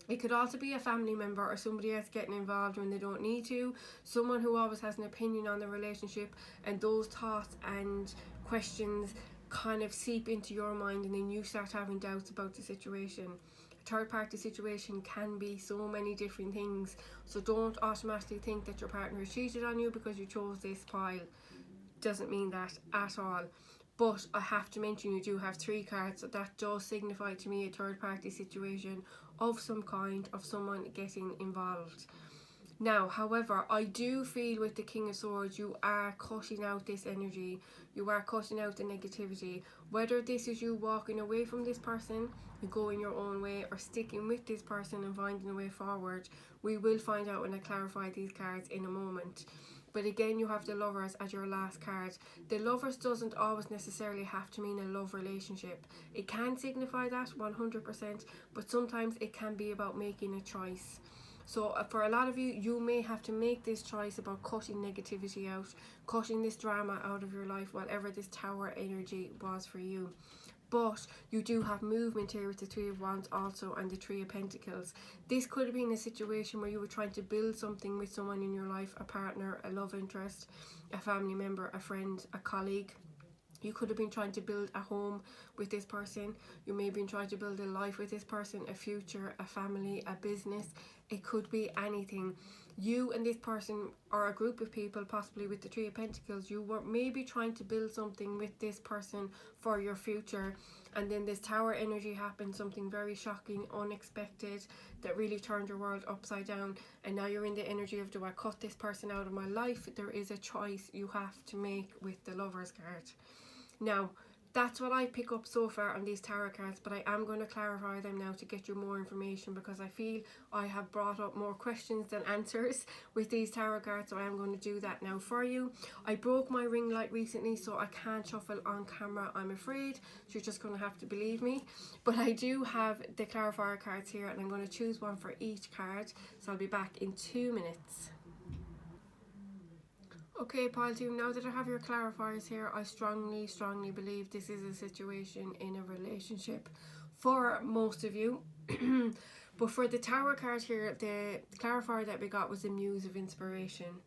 It could also be a family member or somebody else getting involved when they don't need to. Someone who always has an opinion on the relationship, and those thoughts and questions kind of seep into your mind, and then you start having doubts about the situation. A third party situation can be so many different things. So don't automatically think that your partner has cheated on you because you chose this pile. Doesn't mean that at all. But I have to mention, you do have three cards, so that does signify to me a third party situation of some kind, of someone getting involved. Now, however, I do feel with the King of Swords, you are cutting out this energy. You are cutting out the negativity. Whether this is you walking away from this person and going your own way, or sticking with this person and finding a way forward, we will find out when I clarify these cards in a moment. But again, you have the Lovers as your last card. The Lovers doesn't always necessarily have to mean a love relationship. It can signify that 100%, but sometimes it can be about making a choice. So for a lot of you, you may have to make this choice about cutting negativity out, cutting this drama out of your life, whatever this Tower energy was for you. But you do have movement here with the Three of Wands also, and the Three of Pentacles. This could have been a situation where you were trying to build something with someone in your life, a partner, a love interest, a family member, a friend, a colleague. You could have been trying to build a home with this person. You may have been trying to build a life with this person, a future, a family, a business. It could be anything. You and this person, or a group of people, possibly with the Three of Pentacles, you were maybe trying to build something with this person for your future, and then this Tower energy happened, something very shocking, unexpected, that really turned your world upside down, and now you're in the energy of, do I cut this person out of my life? There is a choice you have to make with the Lovers card. Now, that's what I pick up so far on these tarot cards, but I am going to clarify them now to get you more information, because I feel I have brought up more questions than answers with these tarot cards, so I am going to do that now for you. I broke my ring light recently, so I can't shuffle on camera, I'm afraid. So you're just going to have to believe me. But I do have the clarifier cards here, and I'm going to choose one for each card, so I'll be back in 2 minutes. Okay, Pile 2, now that I have your clarifiers here, I strongly believe this is a situation in a relationship for most of you. But for the Tower card here, the clarifier that we got was the Muse of Inspiration.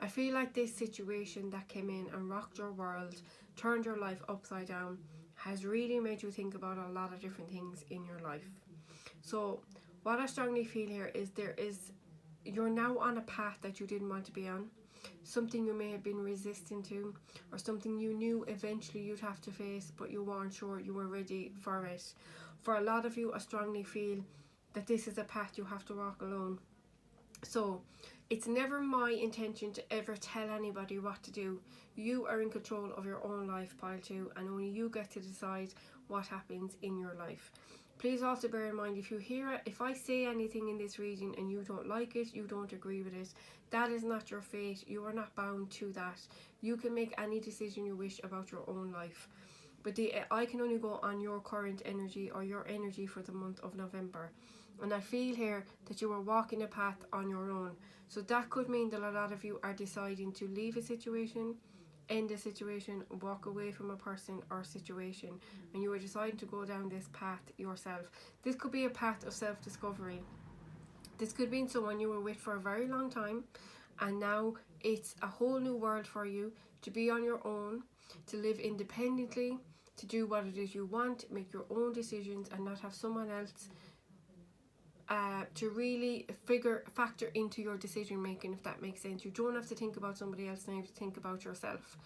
I feel like this situation that came in and rocked your world, turned your life upside down, has really made you think about a lot of different things in your life. So what I strongly feel here is you're now on a path that you didn't want to be on, something you may have been resistant to, or something you knew eventually you'd have to face, but you weren't sure you were ready for it. For a lot of you, I strongly feel that this is a path you have to walk alone. So it's never my intention to ever tell anybody what to do. You are in control of your own life, pile 2, and only you get to decide what happens in your life. Please also bear in mind, if I say anything in this reading and you don't like it, you don't agree with it, that is not your fate. You are not bound to that. You can make any decision you wish about your own life. But I can only go on your current energy, or your energy for the month of November. And I feel here that you are walking a path on your own. So that could mean that a lot of you are deciding to leave a situation, end a situation, walk away from a person or situation, and you are deciding to go down this path yourself. This could be a path of self-discovery. This could be someone you were with for a very long time, and now it's a whole new world for you to be on your own, to live independently, to do what it is you want, make your own decisions, and not have someone else to really factor into your decision making, if that makes sense. You don't have to think about somebody else, now you have to think about yourself.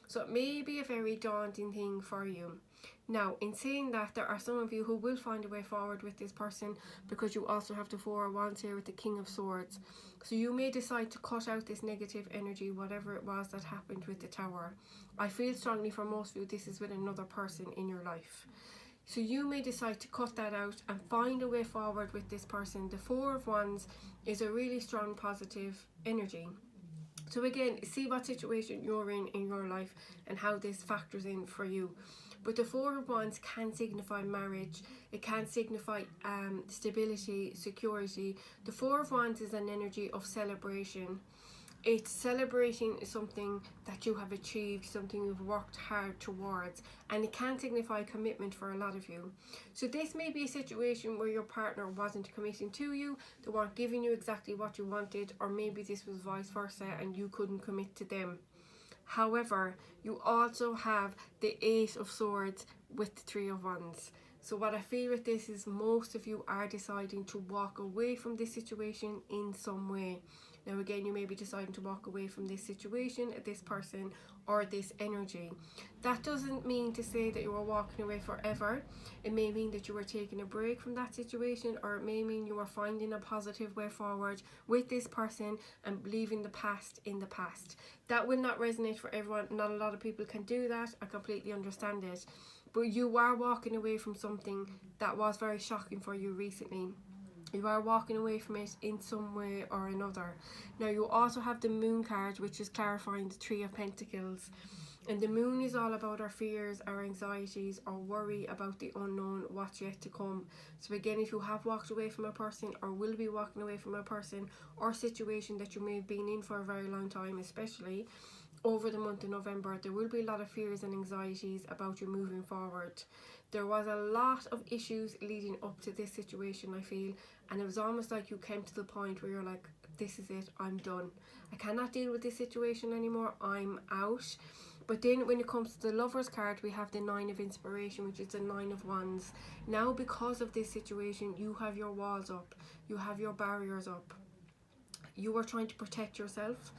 So it may be a very daunting thing for you. Now, in saying that, there are some of you who will find a way forward with this person, because you also have the 4 of Wands here with the King of Swords. So you may decide to cut out this negative energy, whatever it was that happened with the Tower. I feel strongly for most of you this is with another person in your life. So you may decide to cut that out and find a way forward with this person. The 4 of Wands is a really strong positive energy. So again, see what situation you're in your life and how this factors in for you. But the 4 of Wands can signify marriage. It can signify stability, security. The 4 of Wands is an energy of celebration. It's celebrating something that you have achieved, something you've worked hard towards, and it can signify commitment for a lot of you. So this may be a situation where your partner wasn't committing to you, they weren't giving you exactly what you wanted, or maybe this was vice versa and you couldn't commit to them. However, you also have the 8 of Swords with the 3 of Wands. So what I feel with this is most of you are deciding to walk away from this situation in some way. Now again, you may be deciding to walk away from this situation, this person, or this energy. That doesn't mean to say that you are walking away forever. It may mean that you are taking a break from that situation, or it may mean you are finding a positive way forward with this person and leaving the past in the past. That will not resonate for everyone. Not a lot of people can do that. I completely understand it. But you are walking away from something that was very shocking for you recently. You are walking away from it in some way or another. Now you also have the Moon card, which is clarifying the 3 of Pentacles. And the Moon is all about our fears, our anxieties, our worry about the unknown, what's yet to come. So again, if you have walked away from a person, or will be walking away from a person or situation that you may have been in for a very long time, especially over the month of November, there will be a lot of fears and anxieties about you moving forward. There was a lot of issues leading up to this situation, I feel, and it was almost like you came to the point where you're like, this is it, I'm done. I cannot deal with this situation anymore, I'm out. But then when it comes to the Lovers card, we have the 9 of Inspiration, which is the 9 of Wands. Now because of this situation, you have your walls up, you have your barriers up. You are trying to protect yourself.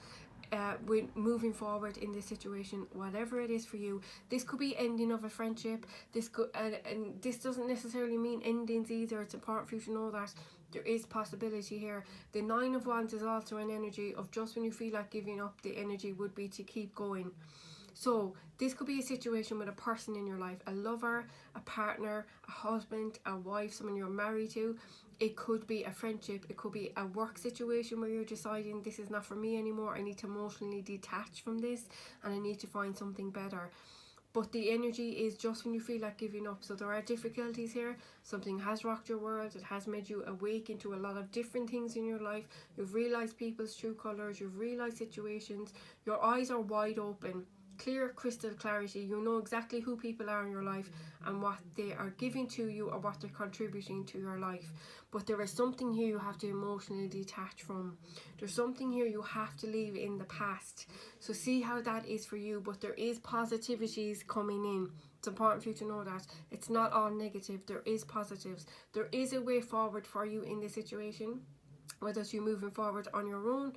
With moving forward in this situation, whatever it is for you. This could be ending of a friendship. This could and this doesn't necessarily mean endings either. It's important for you to know that there is possibility here. The 9 of Wands is also an energy of just when you feel like giving up, the energy would be to keep going. So this could be a situation with a person in your life, a lover, a partner, a husband, a wife, someone you're married to. It could be a friendship, it could be a work situation where you're deciding this is not for me anymore, I need to emotionally detach from this and I need to find something better. But the energy is just when you feel like giving up. So there are difficulties here. Something has rocked your world. It has made you awake into a lot of different things in your life. You've realised people's true colours. You've realised situations. Your eyes are wide open. clear crystal clarity. You know exactly who people are in your life and what they are giving to you or what they're contributing to your life. But there is something here you have to emotionally detach from. There's something here you have to leave in the past. So see how that is for you. But there is positivities coming in. It's important for you to know that it's not all negative. There is positives. There is a way forward for you in this situation, whether it's you moving forward on your own,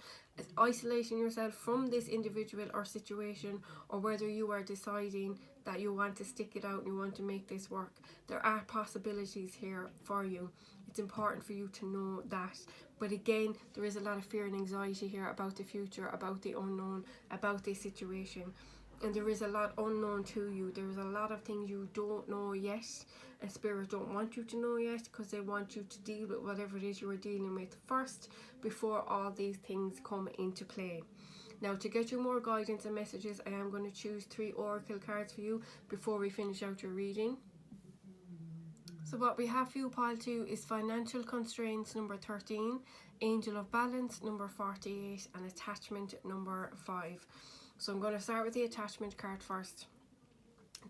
isolating yourself from this individual or situation, or whether you are deciding that you want to stick it out and you want to make this work. There are possibilities here for you. It's important for you to know that. But again, there is a lot of fear and anxiety here about the future, about the unknown, about this situation. And there is a lot unknown to you. There is a lot of things you don't know yet, and Spirit don't want you to know yet, because they want you to deal with whatever it is you are dealing with first before all these things come into play. Now, to get you more guidance and messages, I am going to choose 3 oracle cards for you before we finish out your reading. So what we have for you, pile 2, is Financial Constraints number 13, Angel of Balance number 48, and Attachment number 5. So I'm going to start with the attachment card first.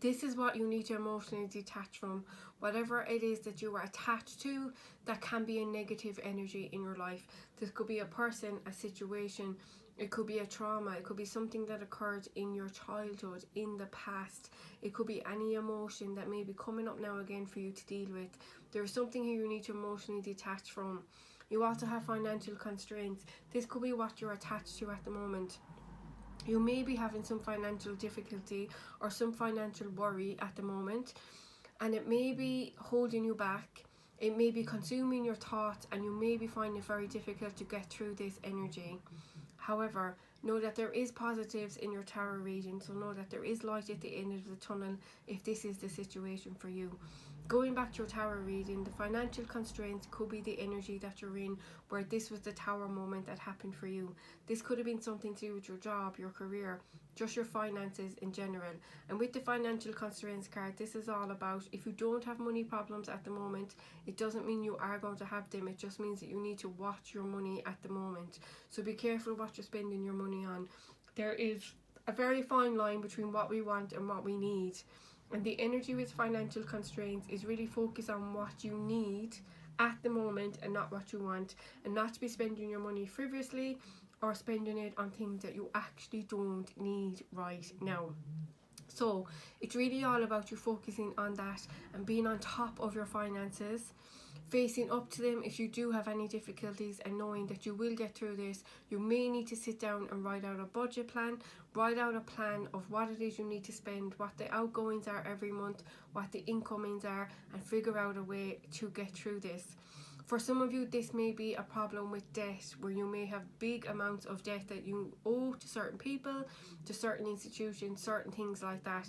This is what you need to emotionally detach from. Whatever it is that you are attached to that can be a negative energy in your life. This could be a person, a situation, it could be a trauma, it could be something that occurred in your childhood, in the past. It could be any emotion that may be coming up now again for you to deal with. There is something here you need to emotionally detach from. You also have financial constraints. This could be what you're attached to at the moment. You may be having some financial difficulty or some financial worry at the moment, and it may be holding you back. It may be consuming your thoughts, and you may be finding it very difficult to get through this energy. However, know that there is positives in your tarot reading, so know that there is light at the end of the tunnel if this is the situation for you. Going back to your tarot reading, the financial constraints could be the energy that you're in, where this was the tower moment that happened for you. This could have been something to do with your job, your career, just your finances in general. And with the financial constraints card, this is all about, if you don't have money problems at the moment, it doesn't mean you are going to have them. It just means that you need to watch your money at the moment. So be careful what you're spending your money on. There is a very fine line between what we want and what we need. And the energy with financial constraints is really focus on what you need at the moment and not what you want, and not to be spending your money frivolously or spending it on things that you actually don't need right now. So it's really all about you focusing on that and being on top of your finances, facing up to them if you do have any difficulties, and knowing that you will get through this. You may need to sit down and write out a budget plan, write out a plan of what it is you need to spend, what the outgoings are every month, what the incomings are, and figure out a way to get through this. For some of you, this may be a problem with debt, where you may have big amounts of debt that you owe to certain people, to certain institutions, certain things like that.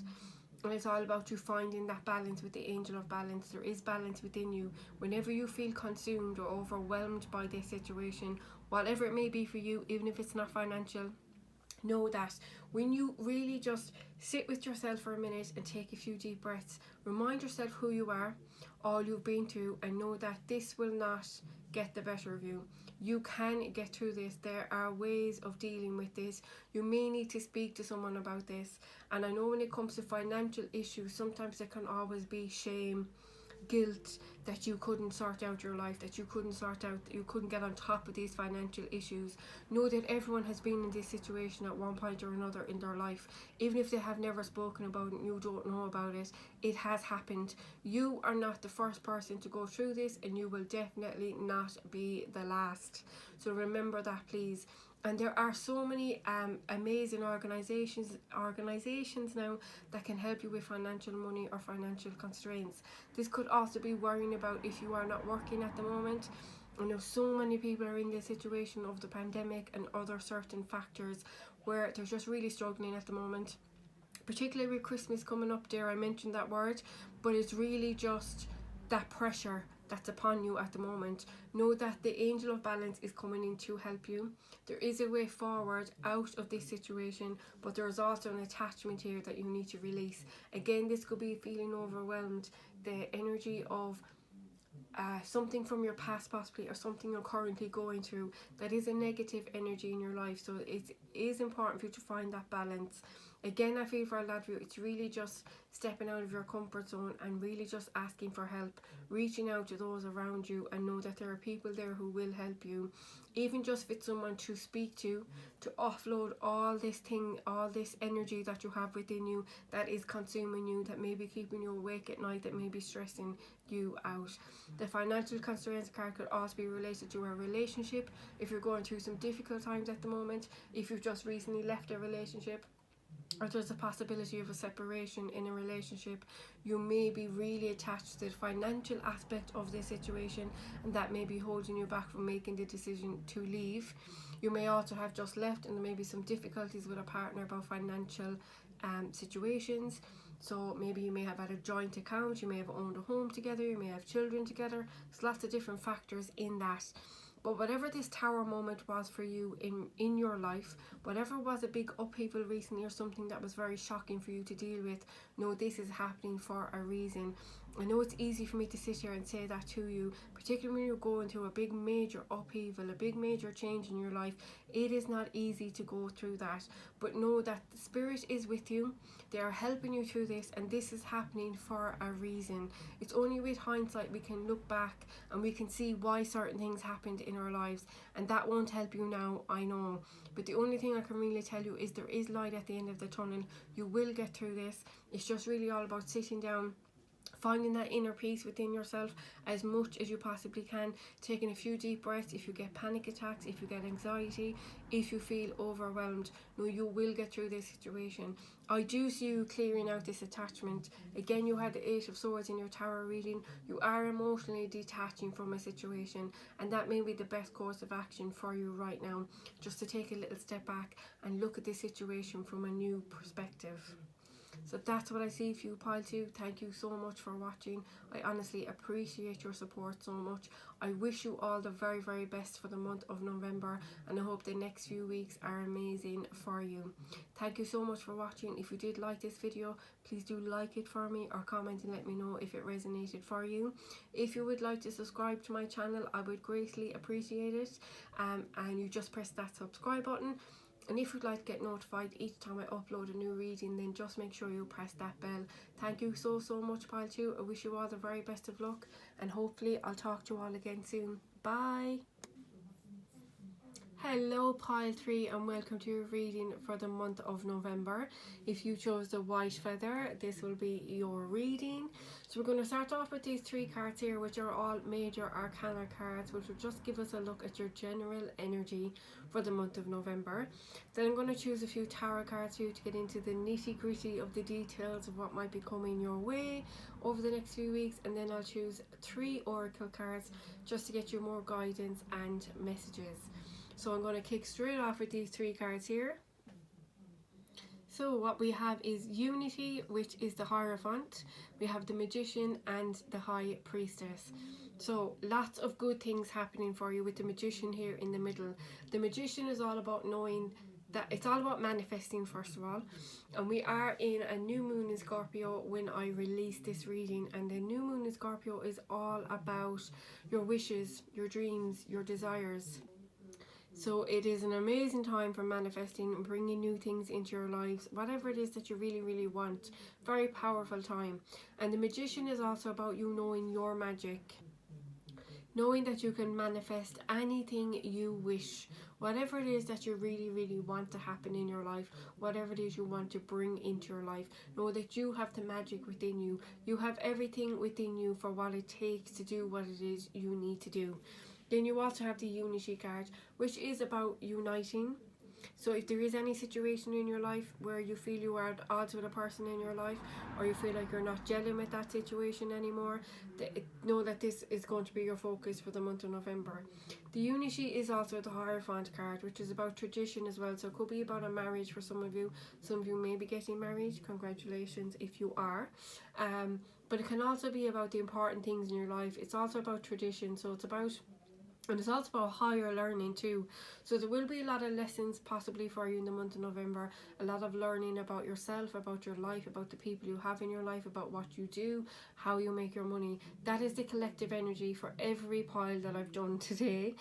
And it's all about you finding that balance with the Angel of Balance. There is balance within you. Whenever you feel consumed or overwhelmed by this situation, whatever it may be for you, even if it's not financial, know that when you really just sit with yourself for a minute and take a few deep breaths, remind yourself who you are, all you've been through, and know that this will not get the better of you. You can get through this. There are ways of dealing with this. You may need to speak to someone about this. And I know when it comes to financial issues, sometimes there can always be shame, guilt that you couldn't sort out your life, that you couldn't get on top of these financial issues. Know that everyone has been in this situation at one point or another in their life. Even if they have never spoken about it, you don't know about it, it has happened. You are not the first person to go through this, and you will definitely not be the last. So remember that, please. And there are so many amazing organizations now that can help you with financial money or financial constraints. This could also be worrying about if you are not working at the moment. I know so many people are in this situation of the pandemic and other certain factors where they're just really struggling at the moment. Particularly with Christmas coming up there, I mentioned that word, but it's really just that pressure that's upon you at the moment. Know that the Angel of Balance is coming in to help you. There is a way forward out of this situation, but there is also an attachment here that you need to release. Again, this could be feeling overwhelmed, the energy of something from your past possibly, or something you're currently going through that is a negative energy in your life. So it is important for you to find that balance. Again, I feel for a lot of you, it's really just stepping out of your comfort zone and really just asking for help, reaching out to those around you, and know that there are people there who will help you. Even just with someone to speak to offload all this energy that you have within you that is consuming you, that may be keeping you awake at night, that may be stressing you out. The financial constraints card could also be related to a relationship. If you're going through some difficult times at the moment, if you've just recently left a relationship, or there's a possibility of a separation in a relationship, you may be really attached to the financial aspect of this situation, and that may be holding you back from making the decision to leave. You may also have just left, and there may be some difficulties with a partner about financial situations. So maybe you may have had a joint account, you may have owned a home together, you may have children together. There's lots of different factors in that. But whatever this tower moment was for you in your life, whatever was a big upheaval recently or something that was very shocking for you to deal with, know this is happening for a reason. I know it's easy for me to sit here and say that to you, particularly when you're going through a big major upheaval, a big major change in your life. It is not easy to go through that, but know that the Spirit is with you. They are helping you through this, and this is happening for a reason. It's only with hindsight we can look back and we can see why certain things happened in our lives, and that won't help you now, I know. But the only thing I can really tell you is there is light at the end of the tunnel. You will get through this. It's just really all about sitting down, finding that inner peace within yourself as much as you possibly can, taking a few deep breaths. If you get panic attacks, if you get anxiety, if you feel overwhelmed, no, you will get through this situation. I do see you clearing out this attachment. Again, you had the 8 of Swords in your tarot reading. You are emotionally detaching from a situation, and that may be the best course of action for you right now, just to take a little step back and look at the situation from a new perspective. So that's what I see for you, pile 2. Thank you so much for watching. I honestly appreciate your support so much. I wish you all the very, very best for the month of November, and I hope the next few weeks are amazing for you. Thank you so much for watching. If you did like this video, please do like it for me, or comment and let me know if it resonated for you. If you would like to subscribe to my channel, I would greatly appreciate it. And you just press that subscribe button. And if you'd like to get notified each time I upload a new reading, then just make sure you press that bell. Thank you so much, pile 2. I wish you all the very best of luck, and hopefully I'll talk to you all again soon. Bye. Hello, pile 3, and welcome to your reading for the month of November. If you chose the white feather, this will be your reading. So we're going to start off with these 3 cards here, which are all major arcana cards, which will just give us a look at your general energy for the month of November. Then I'm going to choose a few tarot cards for you to get into the nitty-gritty of the details of what might be coming your way over the next few weeks, and then I'll choose 3 oracle cards just to get you more guidance and messages. So I'm going to kick straight off with these 3 cards here. So what we have is Unity, which is the Hierophant. We have the Magician and the High Priestess. So lots of good things happening for you with the Magician here in the middle. The Magician is all about knowing that it's all about manifesting, first of all. And we are in a new moon in Scorpio when I release this reading, and the new moon in Scorpio is all about your wishes, your dreams, your desires. So it is an amazing time for manifesting and bringing new things into your lives, whatever it is that you really, really want. Very powerful time. And the Magician is also about you knowing your magic, knowing that you can manifest anything you wish, whatever it is that you really, really want to happen in your life, whatever it is you want to bring into your life. Know that you have the magic within you. You have everything within you for what it takes to do what it is you need to do. Then you also have the Unity card, which is about uniting. So if there is any situation in your life where you feel you are at odds with a person in your life, or you feel like you're not gelling with that situation anymore, know that this is going to be your focus for the month of November. The Unity is also the Hierophant card, which is about tradition as well. So it could be about a marriage for some of you. Some of you may be getting married. Congratulations if you are. But it can also be about the important things in your life. It's also about tradition. So it's about And it's also about higher learning too. So there will be a lot of lessons possibly for you in the month of November. A lot of learning about yourself, about your life, about the people you have in your life, about what you do, how you make your money. That is the collective energy for every pile that I've done today.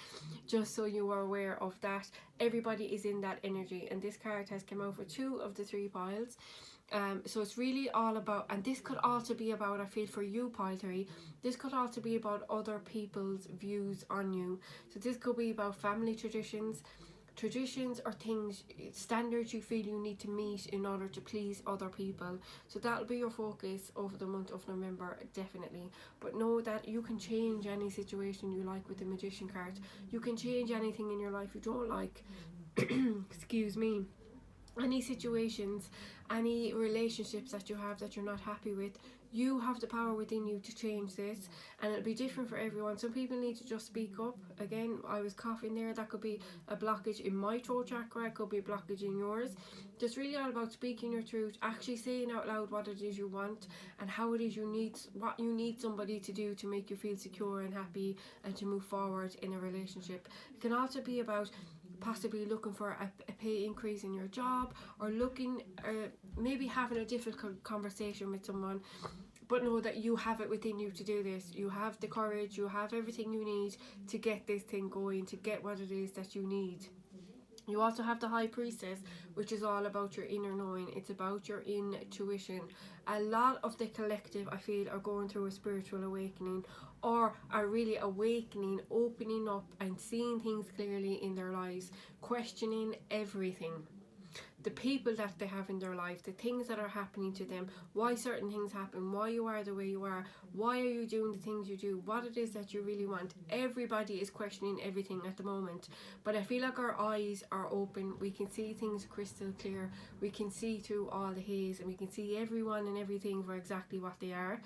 Just so you are aware of that. Everybody is in that energy. And this card has come out for 2 of the 3 piles. So it's really all about, and this could also be about, I feel for you, pile 3, this could also be about other people's views on you. So this could be about family traditions or things, standards you feel you need to meet in order to please other people. So that'll be your focus over the month of November, definitely. But know that you can change any situation you like with the Magician card. You can change anything in your life you don't like. Excuse me. Any situations, any relationships that you have that you're not happy with, you have the power within you to change this, and it'll be different for everyone. Some people need to just speak up. Again, I was coughing there, that could be a blockage in my throat chakra, it could be a blockage in yours. Just really all about speaking your truth, actually saying out loud what it is you want and how it is you need, what you need somebody to do to make you feel secure and happy and to move forward in a relationship. It can also be about possibly looking for a pay increase in your job, or looking maybe having a difficult conversation with someone, but know that you have it within you to do this. You have the courage, you have everything you need to get this thing going, to get what it is that you need. You also have the High Priestess, which is all about your inner knowing. It's about your intuition. A lot of the collective, I feel, are going through a spiritual awakening, or are really awakening, opening up and seeing things clearly in their lives, questioning everything. The people that they have in their life, the things that are happening to them, why certain things happen, why you are the way you are, why are you doing the things you do, what it is that you really want. Everybody is questioning everything at the moment, but I feel like our eyes are open. We can see things crystal clear. We can see through all the haze, and we can see everyone and everything for exactly what they are.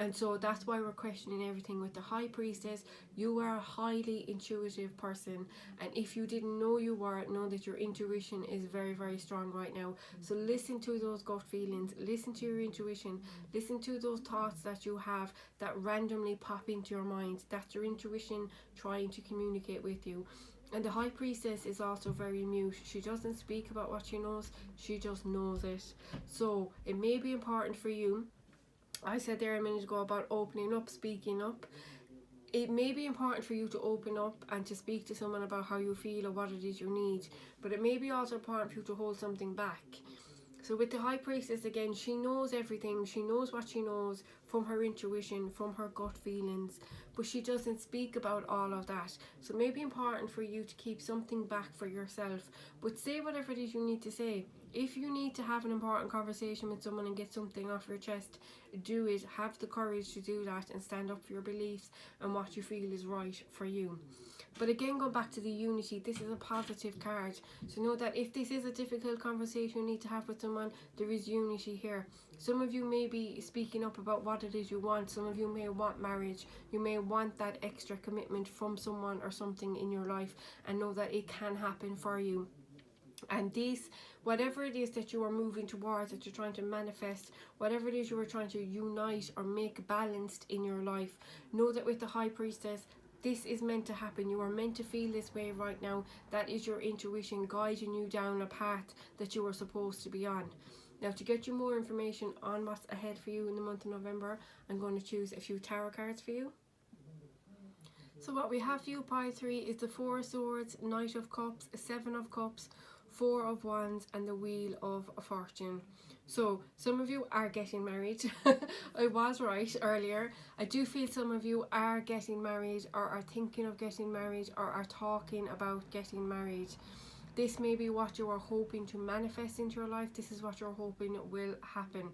And so that's why we're questioning everything with the High Priestess. You are a highly intuitive person, and if you didn't know you were, know that your intuition is very, very strong right now. So listen to those gut feelings, listen to your intuition, listen to those thoughts that you have that randomly pop into your mind. That's your intuition trying to communicate with you. And the High Priestess is also very mute. She doesn't speak about what she knows, she just knows it. So it may be important for you, I said there a minute ago about opening up, speaking up. It may be important for you to open up and to speak to someone about how you feel or what it is you need, but it may be also important for you to hold something back. So with the High Priestess, again, she knows everything. She knows what she knows from her intuition, from her gut feelings, but she doesn't speak about all of that. So it may be important for you to keep something back for yourself, but say whatever it is you need to say. If you need to have an important conversation with someone and get something off your chest, do it. Have the courage to do that and stand up for your beliefs and what you feel is right for you. But again, going back to the unity, this is a positive card. So know that if this is a difficult conversation you need to have with someone, there is unity here. Some of you may be speaking up about what it is you want. Some of you may want marriage. You may want that extra commitment from someone or something in your life, and know that it can happen for you. And this, whatever it is that you are moving towards, that you're trying to manifest, whatever it is you are trying to unite or make balanced in your life, know that with the High Priestess, this is meant to happen. You are meant to feel this way right now. That is your intuition guiding you down a path that you are supposed to be on. Now, to get you more information on what's ahead for you in the month of November, I'm going to choose a few tarot cards for you. So what we have for you, pile 3, is the 4 of Swords, Knight of Cups, 7 of Cups, 4 of Wands, and the Wheel of Fortune. So some of you are getting married. I was right earlier. I do feel some of you are getting married, or are thinking of getting married, or are talking about getting married. This may be what you are hoping to manifest into your life. This is what you're hoping will happen.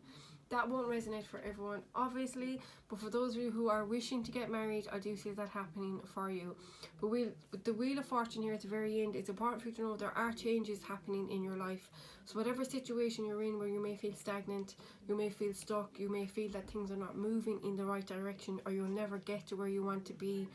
That won't resonate for everyone, obviously, but for those of you who are wishing to get married, I do see that happening for you. But with the Wheel of Fortune here at the very end, it's important for you to know there are changes happening in your life. So whatever situation you're in where you may feel stagnant, you may feel stuck, you may feel that things are not moving in the right direction, or you'll never get to where you want to be,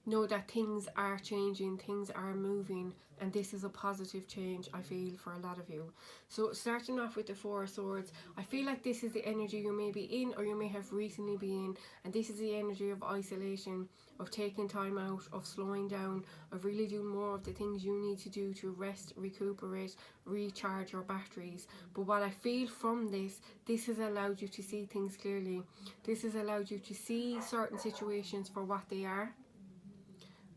know that things are changing, things are moving, and this is a positive change, I feel, for a lot of you. So starting off with the Four of Swords, I feel like this is the energy you may be in, or you may have recently been in, and this is the energy of isolation, of taking time out, of slowing down, of really doing more of the things you need to do to rest, recuperate, recharge your batteries. But what I feel from this has allowed you to see things clearly. This has allowed you to see certain situations for what they are,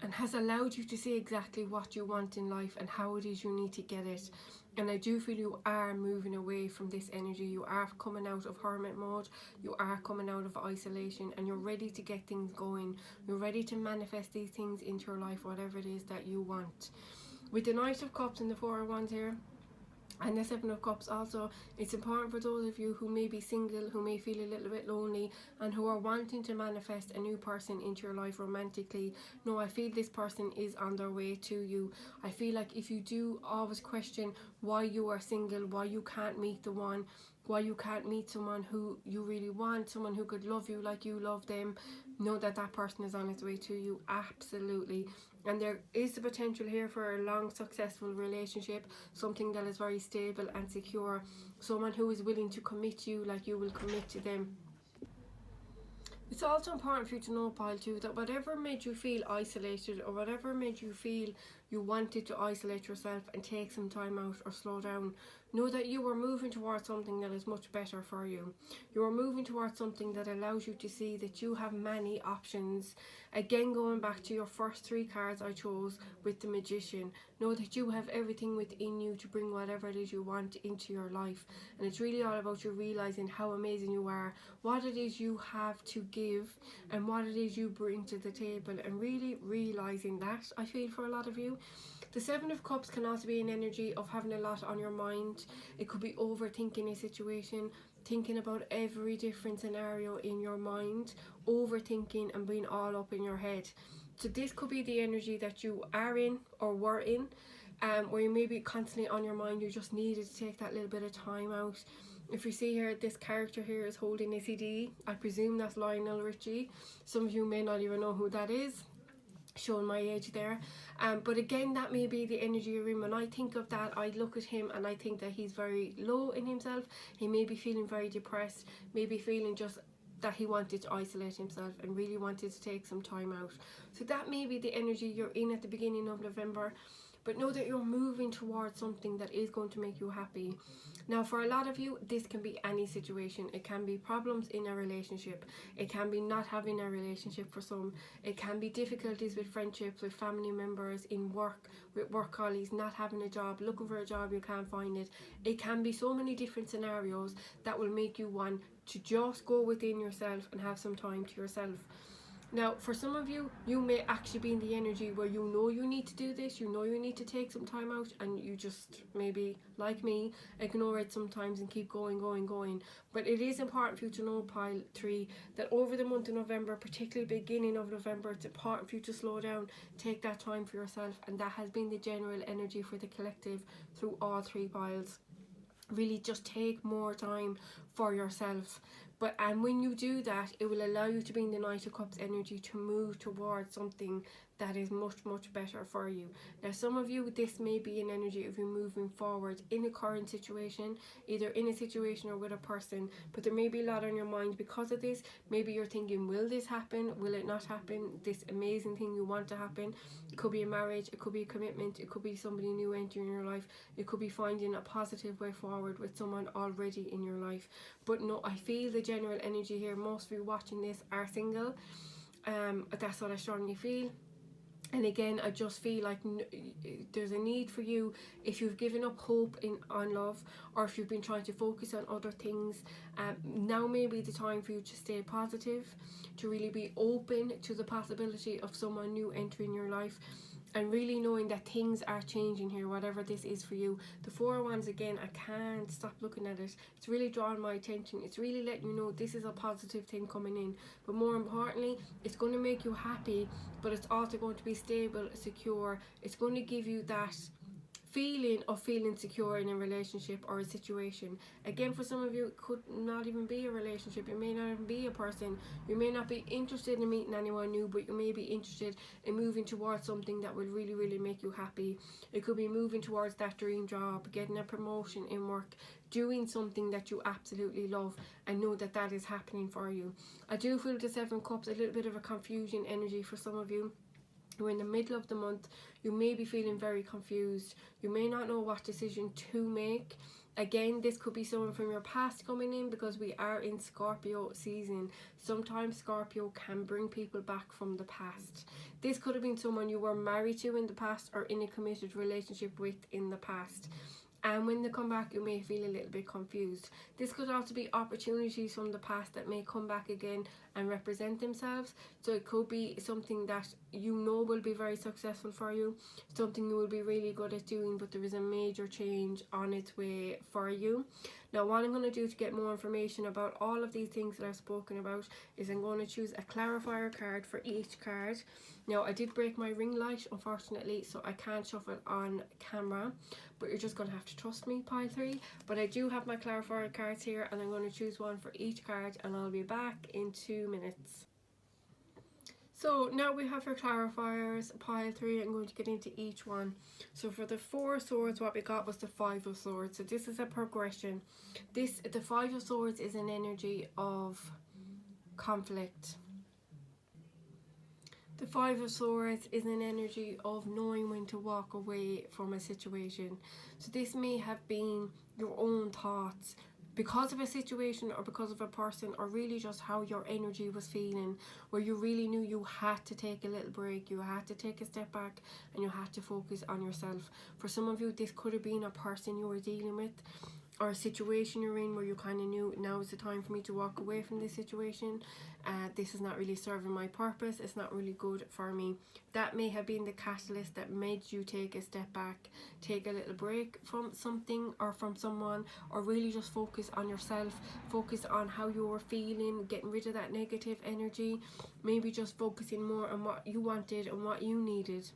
and has allowed you to see exactly what you want in life and how it is you need to get it. And I do feel you are moving away from this energy. You are coming out of hermit mode, you are coming out of isolation, and you're ready to get things going. You're ready to manifest these things into your life, whatever it is that you want. With the Knight of Cups and the Four of Wands here, and the Seven of Cups also, it's important for those of you who may be single, who may feel a little bit lonely, and who are wanting to manifest a new person into your life romantically. No, I feel this person is on their way to you. I feel like if you do always question why you are single, why you can't meet the one, why you can't meet someone who you really want, someone who could love you like you love them, know that that person is on its way to you, absolutely. And there is the potential here for a long, successful relationship, something that is very stable and secure, someone who is willing to commit to you like you will commit to them. It's also important for you to know, pile 2, that whatever made you feel isolated, or whatever made you feel you wanted to isolate yourself and take some time out or slow down, know that you are moving towards something that is much better for you. You are moving towards something that allows you to see that you have many options. Again, going back to your first 3 cards I chose with the Magician, know that you have everything within you to bring whatever it is you want into your life. And it's really all about you realizing how amazing you are, what it is you have to give, and what it is you bring to the table, and really realizing that, I feel, for a lot of you. The Seven of Cups can also be an energy of having a lot on your mind. It could be overthinking a situation, thinking about every different scenario in your mind, overthinking and being all up in your head. So this could be the energy that you are in or were in, where you may be constantly on your mind. You just needed to take that little bit of time out. If you see here, this character here is holding a CD. I presume that's Lionel Richie. Some of you may not even know who that is, showing my age there. But again, that may be the energy you're in. When I think of that, I look at him and I think that he's very low in himself. He may be feeling very depressed, maybe feeling just that he wanted to isolate himself and really wanted to take some time out. So that may be the energy you're in at the beginning of November. But know that you're moving towards something that is going to make you happy. Now, for a lot of you, this can be any situation. It can be problems in a relationship. It can be not having a relationship for some. It can be difficulties with friendships, with family members, in work, with work colleagues, not having a job, looking for a job, you can't find it. It can be so many different scenarios that will make you want to just go within yourself and have some time to yourself. Now, for some of you, you may actually be in the energy where you know you need to do this, you know you need to take some time out, and you just maybe, like me, ignore it sometimes and keep going. But it is important for you to know, pile 3, that over the month of November, particularly beginning of November, it's important for you to slow down, take that time for yourself, and that has been the general energy for the collective through all 3 piles. Really just take more time for yourself. And when you do that, it will allow you to be in the Knight of Cups energy to move towards something that is much better for you. Now, some of you, this may be an energy of you moving forward in a current situation, either in a situation or with a person, but there may be a lot on your mind because of this. Maybe you're thinking, will this happen, will it not happen, this amazing thing you want to happen. It could be a marriage, it could be a commitment, it could be somebody new entering your life, it could be finding a positive way forward with someone already in your life. But no, I feel the general energy here, most of you watching this are single. That's what I strongly feel. And again, I just feel like there's a need for you, if you've given up hope on love, or if you've been trying to focus on other things, now may be the time for you to stay positive, to really be open to the possibility of someone new entering your life, and really knowing that things are changing here, whatever this is for you. The Four of Wands, again, I can't stop looking at it. It's really drawing my attention. It's really letting you know this is a positive thing coming in. But more importantly, it's going to make you happy, but it's also going to be stable, secure. It's going to give you that feeling secure in a relationship or a situation. Again, for some of you, it could not even be a relationship. It may not even be a person. You may not be interested in meeting anyone new, but you may be interested in moving towards something that will really, really make you happy. It could be moving towards that dream job, getting a promotion in work, doing something that you absolutely love, and know that that is happening for you. I do feel the Seven of Cups, a little bit of a confusion energy for some of you. You're in the middle of the month, you may be feeling very confused, you may not know what decision to make. Again, this could be someone from your past coming in, because we are in Scorpio season. Sometimes Scorpio can bring people back from the past. This could have been someone you were married to in the past or in a committed relationship with in the past. And when they come back, you may feel a little bit confused. This could also be opportunities from the past that may come back again and represent themselves. So it could be something that you know will be very successful for you, something you will be really good at doing, but there is a major change on its way for you. Now, what I'm going to do to get more information about all of these things that I've spoken about is I'm going to choose a clarifier card for each card. Now, I did break my ring light, unfortunately, so I can't shuffle on camera, but you're just going to have to trust me, pile 3. But I do have my clarifier cards here, and I'm going to choose one for each card, and I'll be back in 2 minutes. So now we have our clarifiers, pile 3. I'm going to get into each one. So for the 4 of Swords, what we got was the 5 of Swords. So this is a progression. The 5 of Swords is an energy of conflict. The 5 of Swords is an energy of knowing when to walk away from a situation. So this may have been your own thoughts because of a situation or because of a person, or really just how your energy was feeling, where you really knew you had to take a little break, you had to take a step back, and you had to focus on yourself. For some of you, this could have been a person you were dealing with, or a situation you're in where you kind of knew, now is the time for me to walk away from this situation. This is not really serving my purpose, it's not really good for me. That may have been the catalyst that made you take a step back, take a little break from something or from someone, or really just focus on yourself, focus on how you were feeling, getting rid of that negative energy, maybe just focusing more on what you wanted and what you needed.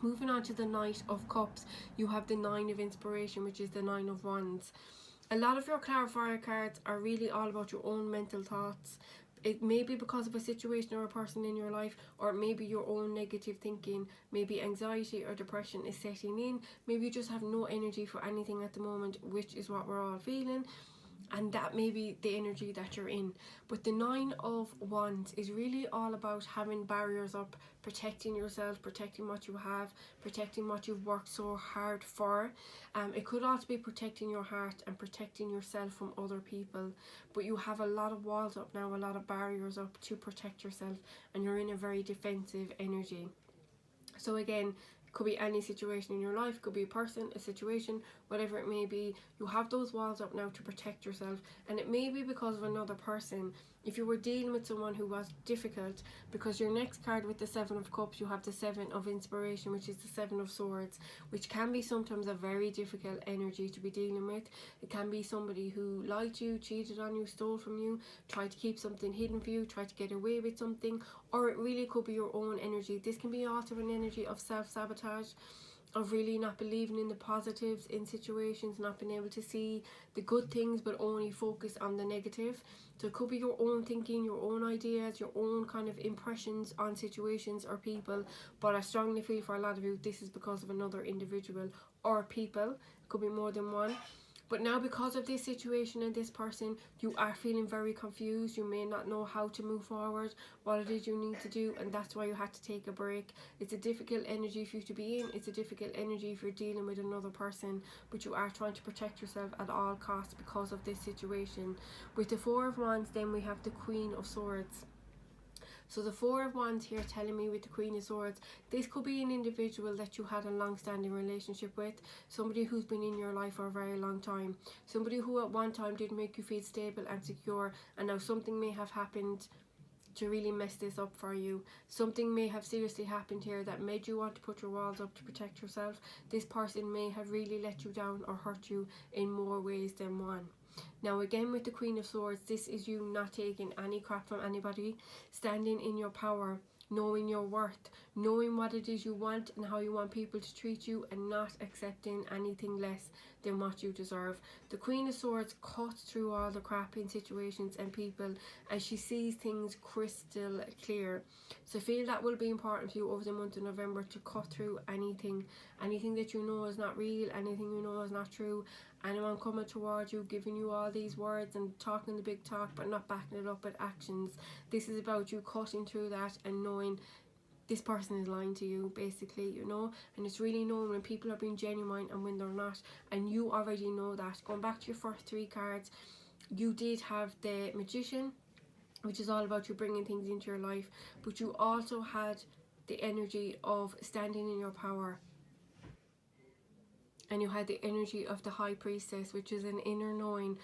Moving on to the Knight of Cups, you have the 9 of Inspiration, which is the 9 of Wands. A lot of your clarifier cards are really all about your own mental thoughts. It may be because of a situation or a person in your life, or maybe your own negative thinking, maybe anxiety or depression is setting in, maybe you just have no energy for anything at the moment, which is what we're all feeling. And that may be the energy that you're in. But the 9 of Wands is really all about having barriers up, protecting yourself, protecting what you have, protecting what you've worked so hard for. It could also be protecting your heart and protecting yourself from other people. But you have a lot of walls up now, a lot of barriers up to protect yourself, and you're in a very defensive energy. So again, could be any situation in your life, could be a person, a situation, whatever it may be. You have those walls up now to protect yourself, and it may be because of another person. If you were dealing with someone who was difficult, because your next card with the 7 of Cups, you have the 7 of Inspiration, which is the 7 of Swords, which can be sometimes a very difficult energy to be dealing with. It can be somebody who lied to you, cheated on you, stole from you, tried to keep something hidden for you, tried to get away with something, or it really could be your own energy. This can be also an energy of self-sabotage, of really not believing in the positives in situations, not being able to see the good things but only focus on the negative. So it could be your own thinking, your own ideas, your own kind of impressions on situations or people, but I strongly feel for a lot of you this is because of another individual or people. It could be more than one. But now, because of this situation and this person, you are feeling very confused. You may not know how to move forward, what it is you need to do, and that's why you had to take a break. It's a difficult energy for you to be in. It's a difficult energy if you're dealing with another person, but you are trying to protect yourself at all costs because of this situation. With the 4 of Wands, then we have the Queen of Swords. So the 4 of Wands here telling me with the Queen of Swords, this could be an individual that you had a long-standing relationship with, somebody who's been in your life for a very long time, somebody who at one time did make you feel stable and secure, and now something may have happened to really mess this up for you. Something may have seriously happened here that made you want to put your walls up to protect yourself. This person may have really let you down or hurt you in more ways than one. Now again, with the Queen of Swords, this is you not taking any crap from anybody, standing in your power, knowing your worth, knowing what it is you want and how you want people to treat you, and not accepting anything less than what you deserve. The Queen of Swords cuts through all the crap in situations and people, and she sees things crystal clear. So I feel that will be important for you over the month of November, to cut through anything that you know is not real, anything you know is not true, anyone coming towards you, giving you all these words and talking the big talk but not backing it up with actions. This is about you cutting through that and knowing this person is lying to you, basically, you know. And it's really knowing when people are being genuine and when they're not, and you already know that. Going back to your first three cards, you did have the Magician, which is all about you bringing things into your life, but you also had the energy of standing in your power, and you had the energy of the High Priestess, which is an inner knowing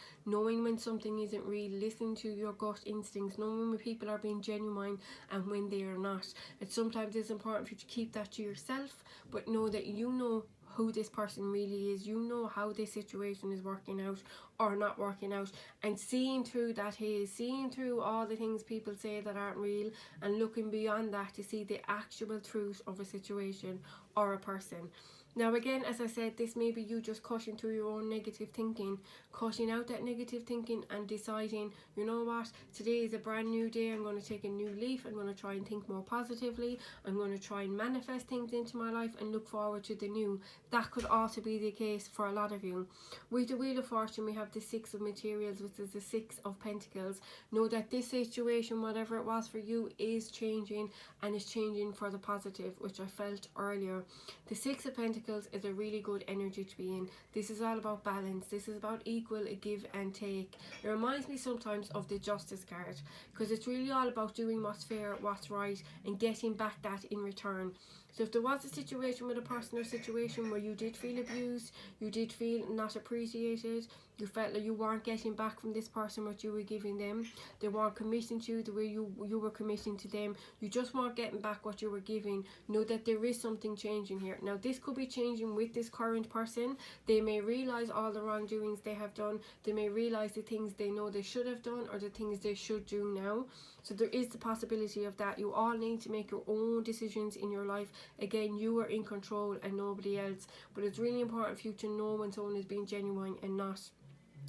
when something isn't real, listening to your gut instincts, knowing when people are being genuine and when they are not. And sometimes it's important for you to keep that to yourself, but know that you know who this person really is, you know how this situation is working out or not working out, and seeing through that haze, seeing through all the things people say that aren't real, and looking beyond that to see the actual truth of a situation or a person. Now again, as I said, this may be you just cutting through your own negative thinking, cutting out that negative thinking and deciding, you know what, today is a brand new day, I'm going to take a new leaf, I'm going to try and think more positively, I'm going to try and manifest things into my life and look forward to the new. That could also be the case for a lot of you. With the Wheel of Fortune, we have the Six of Materials, which is the Six of Pentacles. Know that this situation, whatever it was for you, is changing, and is changing for the positive, which I felt earlier. The Six of Pentacles is a really good energy to be in. This is all about balance. This is about equal give and take. It reminds me sometimes of the Justice card, because it's really all about doing what's fair, what's right, and getting back that in return. So if there was a situation with a person or situation where you did feel abused, you did feel not appreciated, you felt like you weren't getting back from this person what you were giving them, they weren't committing to you the way you were committing to them, you just weren't getting back what you were giving, know that there is something changing here. Now this could be changing with this current person. They may realise all the wrongdoings they have done, they may realise the things they know they should have done or the things they should do now. So there is the possibility of that. You all need to make your own decisions in your life. Again, you are in control and nobody else, but it's really important for you to know when someone is being genuine and not,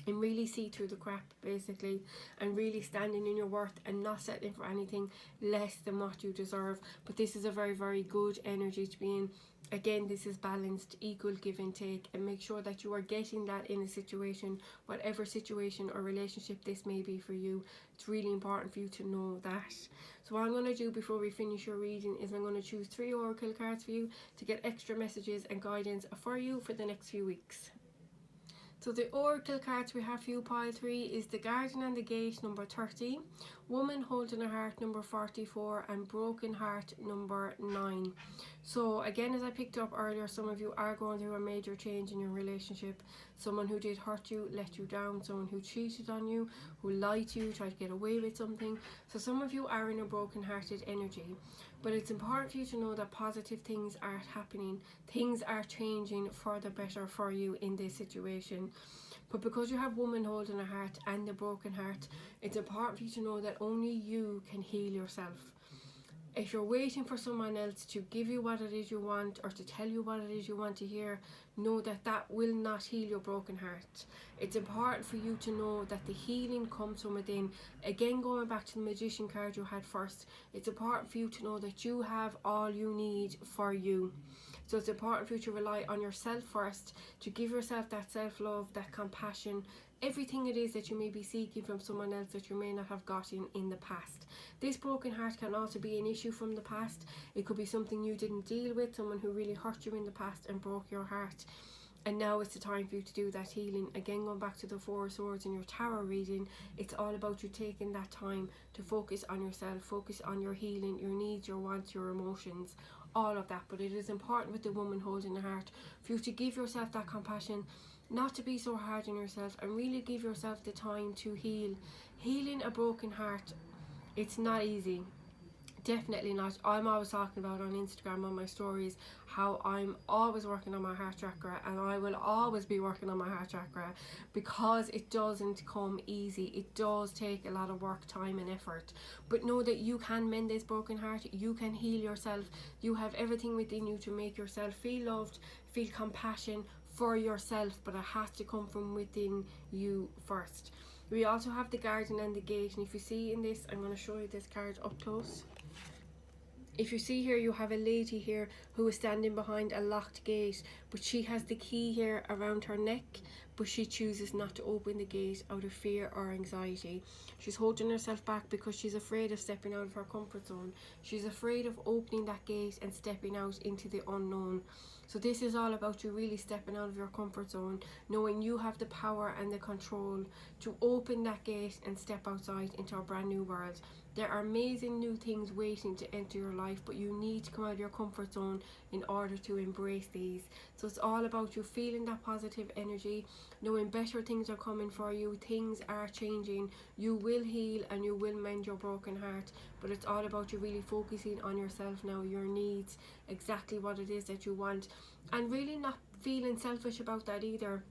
and really see through the crap, basically, and really standing in your worth and not settling for anything less than what you deserve. But this is a very, very good energy to be in. Again, this is balanced, equal give and take, and make sure that you are getting that in a situation, whatever situation or relationship this may be for you. It's really important for you to know that. So what I'm going to do before we finish your reading is I'm going to choose 3 oracle cards for you to get extra messages and guidance for you for the next few weeks. So the oracle cards we have for you, pile 3, is the Garden and the Gate, number 30, Woman Holding a Heart, number 44, and Broken Heart, number 9. So again, as I picked up earlier, some of you are going through a major change in your relationship. Someone who did hurt you, let you down, someone who cheated on you, who lied to you, tried to get away with something. So some of you are in a broken hearted energy. But it's important for you to know that positive things are happening. Things are changing for the better for you in this situation. But because you have Woman Holding a Heart and the Broken Heart, it's important for you to know that only you can heal yourself. If you're waiting for someone else to give you what it is you want or to tell you what it is you want to hear, know that that will not heal your broken heart. It's important for you to know that the healing comes from within. Again, going back to the Magician card you had first, it's important for you to know that you have all you need for you. So it's important for you to rely on yourself first, to give yourself that self-love, that compassion, everything it is that you may be seeking from someone else that you may not have gotten in the past. This broken heart can also be an issue from the past. It could be something you didn't deal with, someone who really hurt you in the past and broke your heart. And now it's the time for you to do that healing. Again, going back to the 4 of Swords in your tarot reading, it's all about you taking that time to focus on yourself, focus on your healing, your needs, your wants, your emotions, all of that. But it is important with the Woman Holding the Heart for you to give yourself that compassion, not to be so hard on yourself, and really give yourself the time to heal. Healing a broken heart, it's not easy. Definitely not. I'm always talking about on Instagram on my stories how I'm always working on my heart chakra, and I will always be working on my heart chakra, because it doesn't come easy. It does take a lot of work, time and effort. But know that you can mend this broken heart. You can heal yourself. You have everything within you to make yourself feel loved, feel compassion for yourself, but it has to come from within you first. We also have the garden and the gate, and if you see in this, I'm going to show you this card up close. If you see here, you have a lady here who is standing behind a locked gate, but she has the key here around her neck, but she chooses not to open the gate out of fear or anxiety. She's holding herself back because she's afraid of stepping out of her comfort zone. She's afraid of opening that gate and stepping out into the unknown. So this is all about you really stepping out of your comfort zone, knowing you have the power and the control to open that gate and step outside into a brand new world. There are amazing new things waiting to enter your life, but you need to come out of your comfort zone in order to embrace these. So it's all about you feeling that positive energy, knowing better things are coming for you, things are changing, you will heal and you will mend your broken heart. But it's all about you really focusing on yourself now, your needs, exactly what it is that you want, and really not feeling selfish about that either.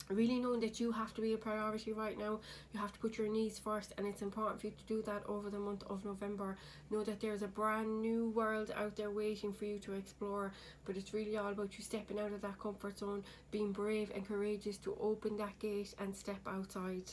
Really knowing that you have to be a priority right now. You have to put your needs first, and it's important for you to do that over the month of November. Know that there's a brand new world out there waiting for you to explore, but it's really all about you stepping out of that comfort zone, being brave and courageous to open that gate and step outside.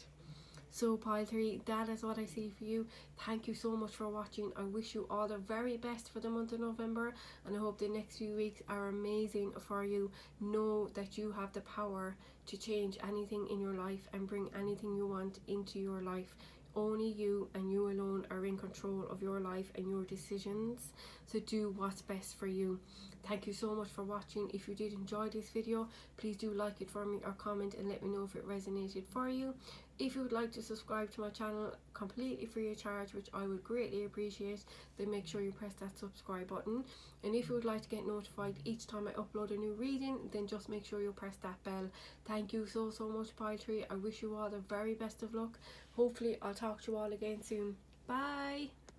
So pile 3, that is what I see for you. Thank you so much for watching. I wish you all the very best for the month of November, and I hope the next few weeks are amazing for you. Know that you have the power to change anything in your life and bring anything you want into your life. Only you and you alone are in control of your life and your decisions, so do what's best for you. Thank you so much for watching. If you did enjoy this video, please do like it for me or comment and let me know if it resonated for you. If you would like to subscribe to my channel completely free of charge, which I would greatly appreciate, then make sure you press that subscribe button. And if you would like to get notified each time I upload a new reading, then just make sure you press that bell. Thank you so much, pile 3. I wish you all the very best of luck. Hopefully I'll talk to you all again soon. Bye.